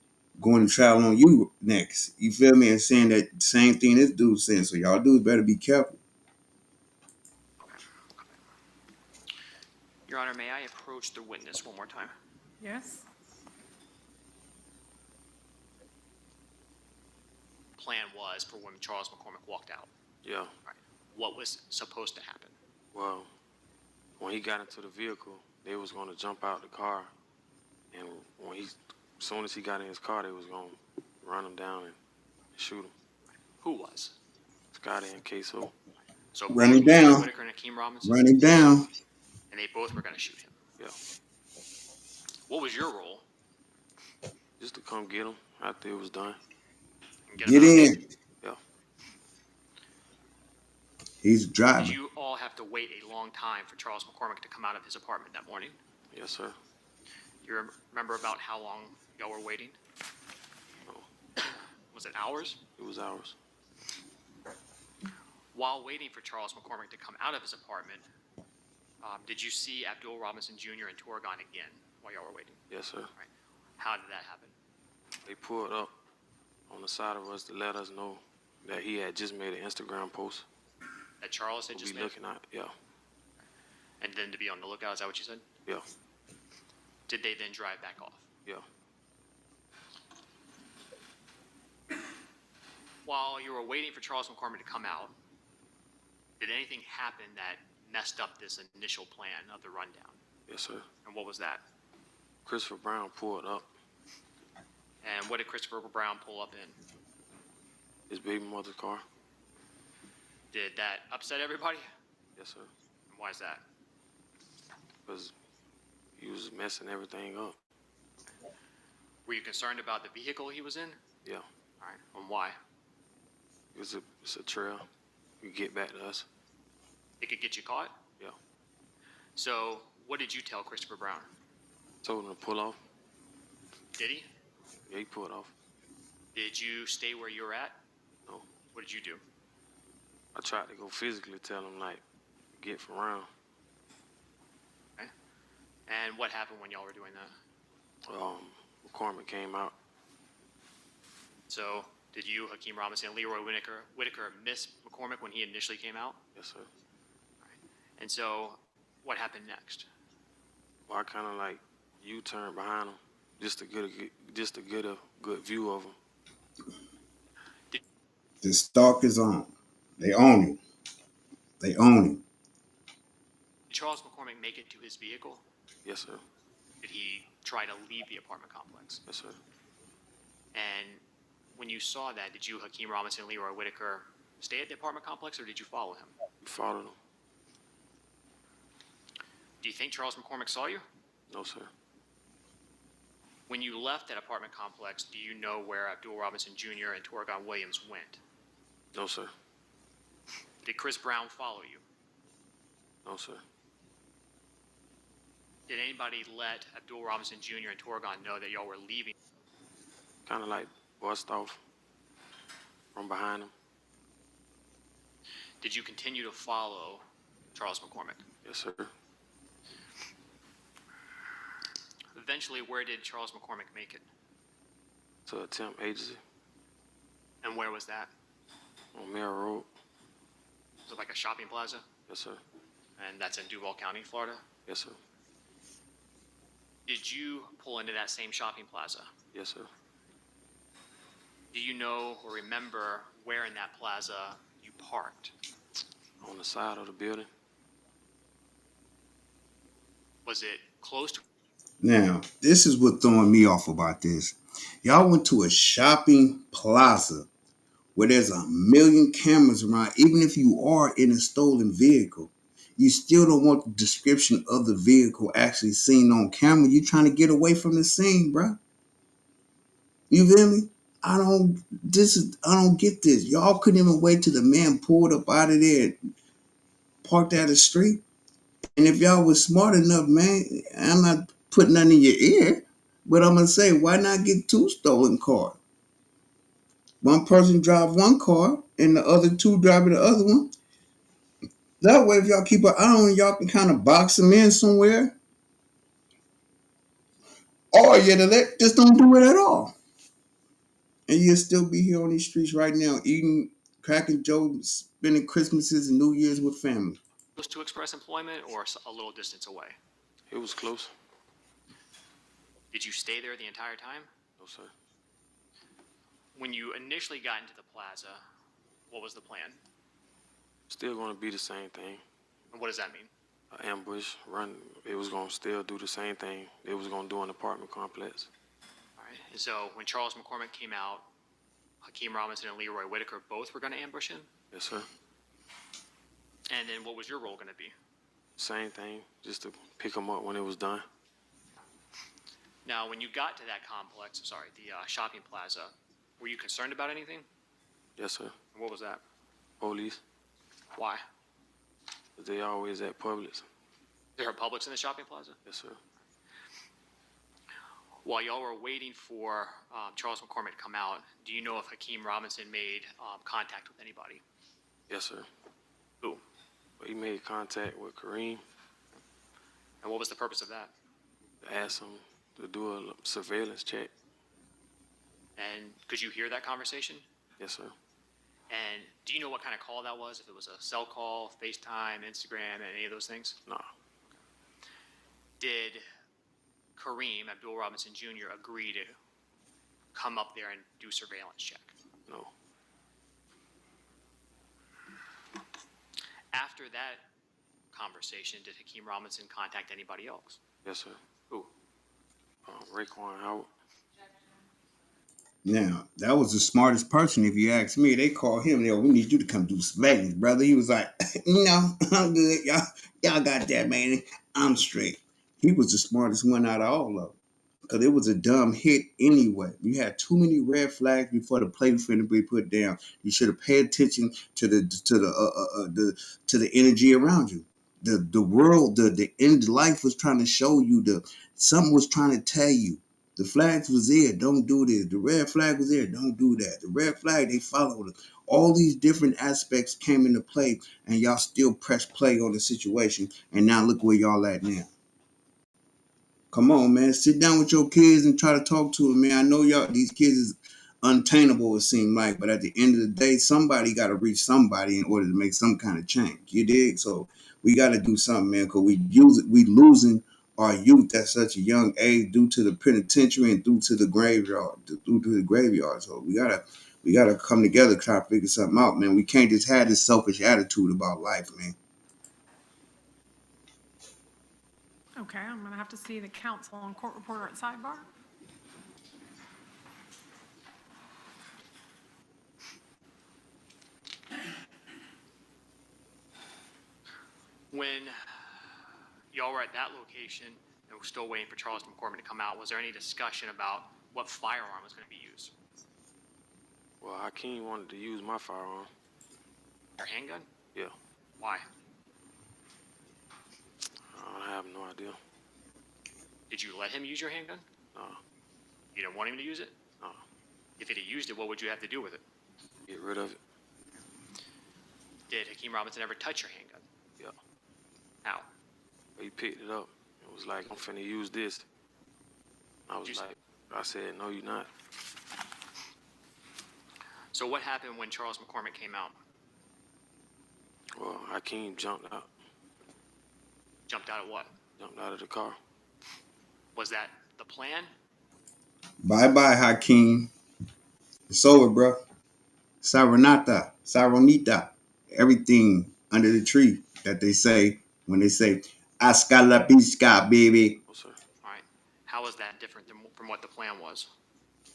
going to trial on you next. You feel me? And saying that same thing this dude's saying. So y'all dudes better be careful. Your Honor, may I approach the witness one more time? Yes? Plan was for when Charles McCormick walked out. Yeah. Right. What was supposed to happen? Well, when he got into the vehicle, they was going to jump out the car, and as soon as he got in his car, they was going to run him down and shoot him. Who was? Scotty and Ksoo. So Run both him down. Whitaker and Hakeem Robinson? Run him down. And they both were going to shoot him. Yeah. What was your role? Just to come get him after it was done. And get him Get out? in. Yeah. He's Did driving. you all have to wait a long time for Charles McCormick to come out of his apartment that morning? Yes, sir. You remember about how long y'all were waiting? No, Was it hours? it was ours. While waiting for Charles McCormick to come out of his apartment, did you see Abdul Robinson Jr. and Torgon again while y'all were waiting? Yes, sir. Right. How did that happen? They pulled up on the side of us to let us know that he had just made an Instagram post. That Charles had We'll just be made? looking at, yeah, And then to be on the lookout, is that what you said? yeah, Did they then drive back off? yeah. While you were waiting for Charles McCormick to come out, did anything happen that messed up this initial plan of the rundown? Yes, sir. And what was that? Christopher Brown pulled up. And what did Christopher Brown pull up in? His baby mother's car. Did that upset everybody? Yes, sir. And why is that? Because he was messing everything up. Were you concerned about the vehicle he was in? Yeah. All right. And why? It's a trail. You get back to us. It could get you caught? Yeah. So what did you tell Christopher Brown? Told him to pull off. Did he? Yeah, he pulled off. Did you stay where you were at? No. What did you do? I tried to go physically tell him, like, get from around. Okay. And what happened when y'all were doing that? McCormick came out. So, did you, Hakeem Robinson, and Leroy Whitaker miss McCormick when he initially came out? Yes, sir. And so, what happened next? Well, I kind of like U-turned behind him just to get a good view of him. The stalk is on. They own him. They own him. Did Charles McCormick make it to his vehicle? Yes, sir. Did he try to leave the apartment complex? Yes, sir. And when you saw that, did you, Hakeem Robinson, and Leroy Whitaker, stay at the apartment complex, or did you follow him? We followed him. Do you think Charles McCormick saw you? No, sir. When you left that apartment complex, do you know where Abdul Robinson Jr. and Torgon Williams went? No, sir. Did Chris Brown follow you? No, sir. Did anybody let Abdul Robinson Jr. and Torgon know that y'all were leaving? Kind of like bust off from behind him. Did you continue to follow Charles McCormick? Yes, sir. Eventually, where did Charles McCormick make it? To a temp agency And where was that? on Mill Road. Was it like a shopping plaza? Yes, sir. And that's in Duval County, Florida? Yes, sir. Did you pull into that same shopping plaza? Yes, sir. Do you know or remember where in that plaza you parked? On the side of the building. Was it close to? Now, this is what throwing me off about this. Y'all went to a shopping plaza where there's a million cameras around. Even if you are in a stolen vehicle, you still don't want the description of the vehicle actually seen on camera. You trying to get away from the scene, bro. You feel me? I don't get this. Y'all couldn't even wait till the man pulled up out of there, parked out the street. And if y'all was smart enough, man, I'm not putting nothing in your ear, but I'm gonna say, why not get two stolen cars? One person drive one car and the other two driving the other one. That way, if y'all keep an eye on, y'all can kind of box them in somewhere. Or just don't do it at all. And you'll still be here on these streets right now, eating, cracking jokes, spending Christmases and New Year's with family. Close to Express Employment or a little distance away? It was close. Did you stay there the entire time? No, sir. When you initially got into the plaza, what was the plan? Still going to be the same thing. And what does that mean? An ambush, run. It was going to still do the same thing it was going to do in the apartment complex. All right. And so when Charles McCormick came out, Hakeem Robinson and Leroy Whitaker both were going to ambush him? Yes, sir. And then what was your role going to be? Same thing, just to pick him up when it was done. Now, when you got to that complex, the shopping plaza, were you concerned about anything? Yes, sir. And what was that? Police. Why? They always at Publix. There are Publix in the shopping plaza? Yes, sir. While y'all were waiting for Charles McCormick to come out, do you know if Hakeem Robinson made contact with anybody? Yes, sir. Who? He made contact with Kareem. And what was the purpose of that? To ask him to do a surveillance check. And could you hear that conversation? Yes, sir. And do you know what kind of call that was? If it was a cell call, FaceTime, Instagram, any of those things? Nah. Did Kareem, Abdul Robinson Jr., agree to come up there and do surveillance check? No. After that conversation, did Hakeem Robinson contact anybody else? Yes, sir. Who? Raekwon Howard. Now, that was the smartest person, if you ask me. They called him, we need you to come do surveillance, brother. He was like, no, I'm good. Y'all got that, man. I'm straight. He was the smartest one out of all of them. Because it was a dumb hit anyway. You had too many red flags before the play was finna be put down. You should have paid attention to the energy around you. The world, the end life was trying to show you something was trying to tell you. The flags was there, don't do this. The red flag was there, don't do that. The red flag, they followed it. All these different aspects came into play, and y'all still press play on the situation. And now look where y'all at now. Come on, man. Sit down with your kids and try to talk to them, man. I know y'all, these kids is untainable, it seems like, but at the end of the day, somebody got to reach somebody in order to make some kind of change. You dig? So we got to do something, man, because we losing our youth at such a young age due to the penitentiary and due to the graveyard. So we gotta come together, try to figure something out, man. We can't just have this selfish attitude about life, man. Okay, I'm gonna have to see the counsel and court reporter at sidebar. When y'all were at that location and were still waiting for Charles McCormick to come out, was there any discussion about what firearm was going to be used? Well, Hakeem wanted to use my firearm. Your handgun? Yeah. Why? I have no idea. Did you let him use your handgun? No. You didn't want him to use it? No. If he'd used it, what would you have to do with it? Get rid of it. Did Hakeem Robinson ever touch your handgun? Yeah. How? He picked it up. It was like, I'm finna use this. I said, no, you're not. So what happened when Charles McCormick came out? Well, Hakeem jumped out. Jumped out of what? Jumped out of the car. Was that the plan? Bye-bye, Hakeem. It's over, bro. Saronita, everything under the tree that they say when they say, hasta la pizca, baby. Oh, sir. All right. How was that different from what the plan was?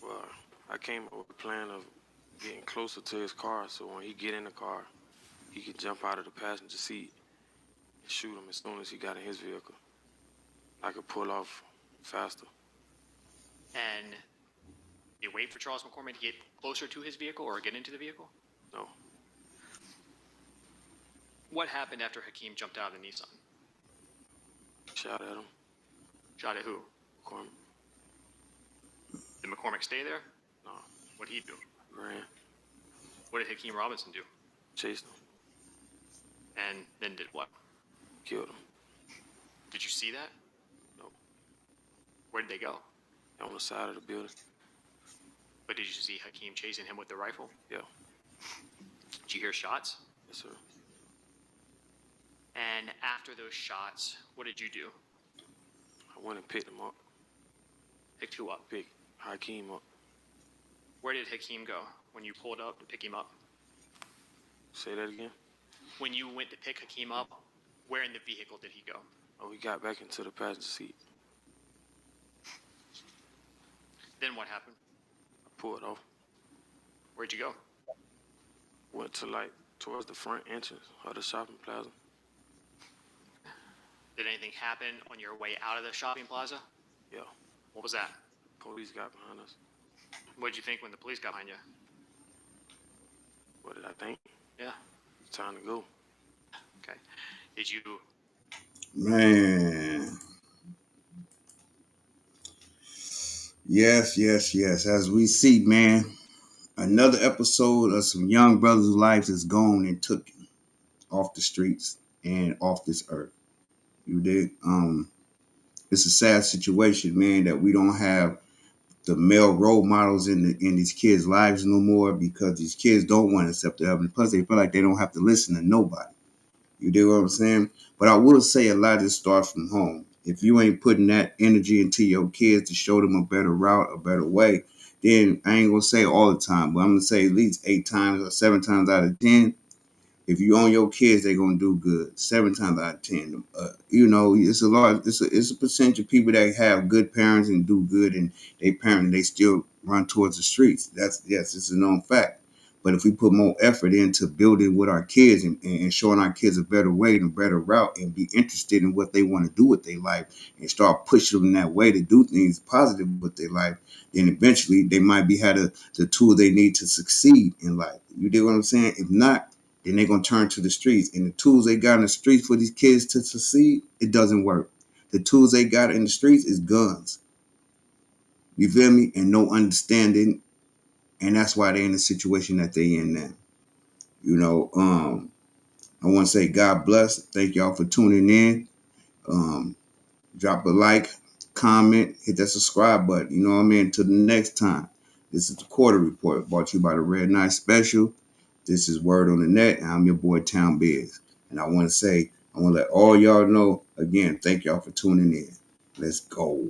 Well, I came up with a plan of getting closer to his car so when he get in the car, he could jump out of the passenger seat and shoot him as soon as he got in his vehicle. I could pull off faster. And you wait for Charles McCormick to get closer to his vehicle or get into the vehicle? No. What happened after Hakeem jumped out of the Nissan? Shot at him. Shot at who? McCormick. Did McCormick stay there? No. What'd he do? Ran. What did Hakeem Robinson do? Chased him. And then did what? Killed him. Did you see that? No. Where did they go? On the side of the building. But did you see Hakeem chasing him with the rifle? Yeah. Did you hear shots? Yes, sir. And after those shots, what did you do? I went and picked him up. Picked who up? Picked Hakeem up. Where did Hakeem go when you pulled up to pick him up? Say that again? When you went to pick Hakeem up, where in the vehicle did he go? Oh, he got back into the passenger seat. Then what happened? I pulled off. Where'd you go? Went to towards the front entrance of the shopping plaza. Did anything happen on your way out of the shopping plaza? Yeah. What was that? Police got behind us. What did you think when the police got behind you? What did I think? Yeah. It's time to go. Okay. Did you... Man. Yes. As we see, man, another episode of some young brothers' lives is gone and took off the streets and off this earth. You dig? It's a sad situation, man, that we don't have the male role models in these kids' lives no more because these kids don't want to accept the heaven. Plus, they feel like they don't have to listen to nobody. You dig what I'm saying? But I will say a lot of this starts from home. If you ain't putting that energy into your kids to show them a better route, a better way, then I ain't gonna say all the time, but I'm gonna say at least 8 times or 7 times out of 10. If you own your kids, they're gonna do good. 7 times out of 10. It's a lot. It's a percentage of people that have good parents and do good, and they still run towards the streets. It's a known fact. But if we put more effort into building with our kids and showing our kids a better way and a better route and be interested in what they want to do with their life and start pushing them that way to do things positive with their life, then eventually they might have the tool they need to succeed in life. You dig what I'm saying? If not, then they're going to turn to the streets. And the tools they got in the streets for these kids to succeed, it doesn't work. The tools they got in the streets is guns. You feel me? And no understanding. And that's why they're in the situation that they in now. You know, I want to say God bless. Thank y'all for tuning in. Drop a like, comment, hit that subscribe button. You know what I mean? Until the next time. This is the Quarter Report brought to you by the Red Knight Special. This is Word on the Net, and I'm your boy Town Biz. And I want to let all y'all know again, thank y'all for tuning in. Let's go.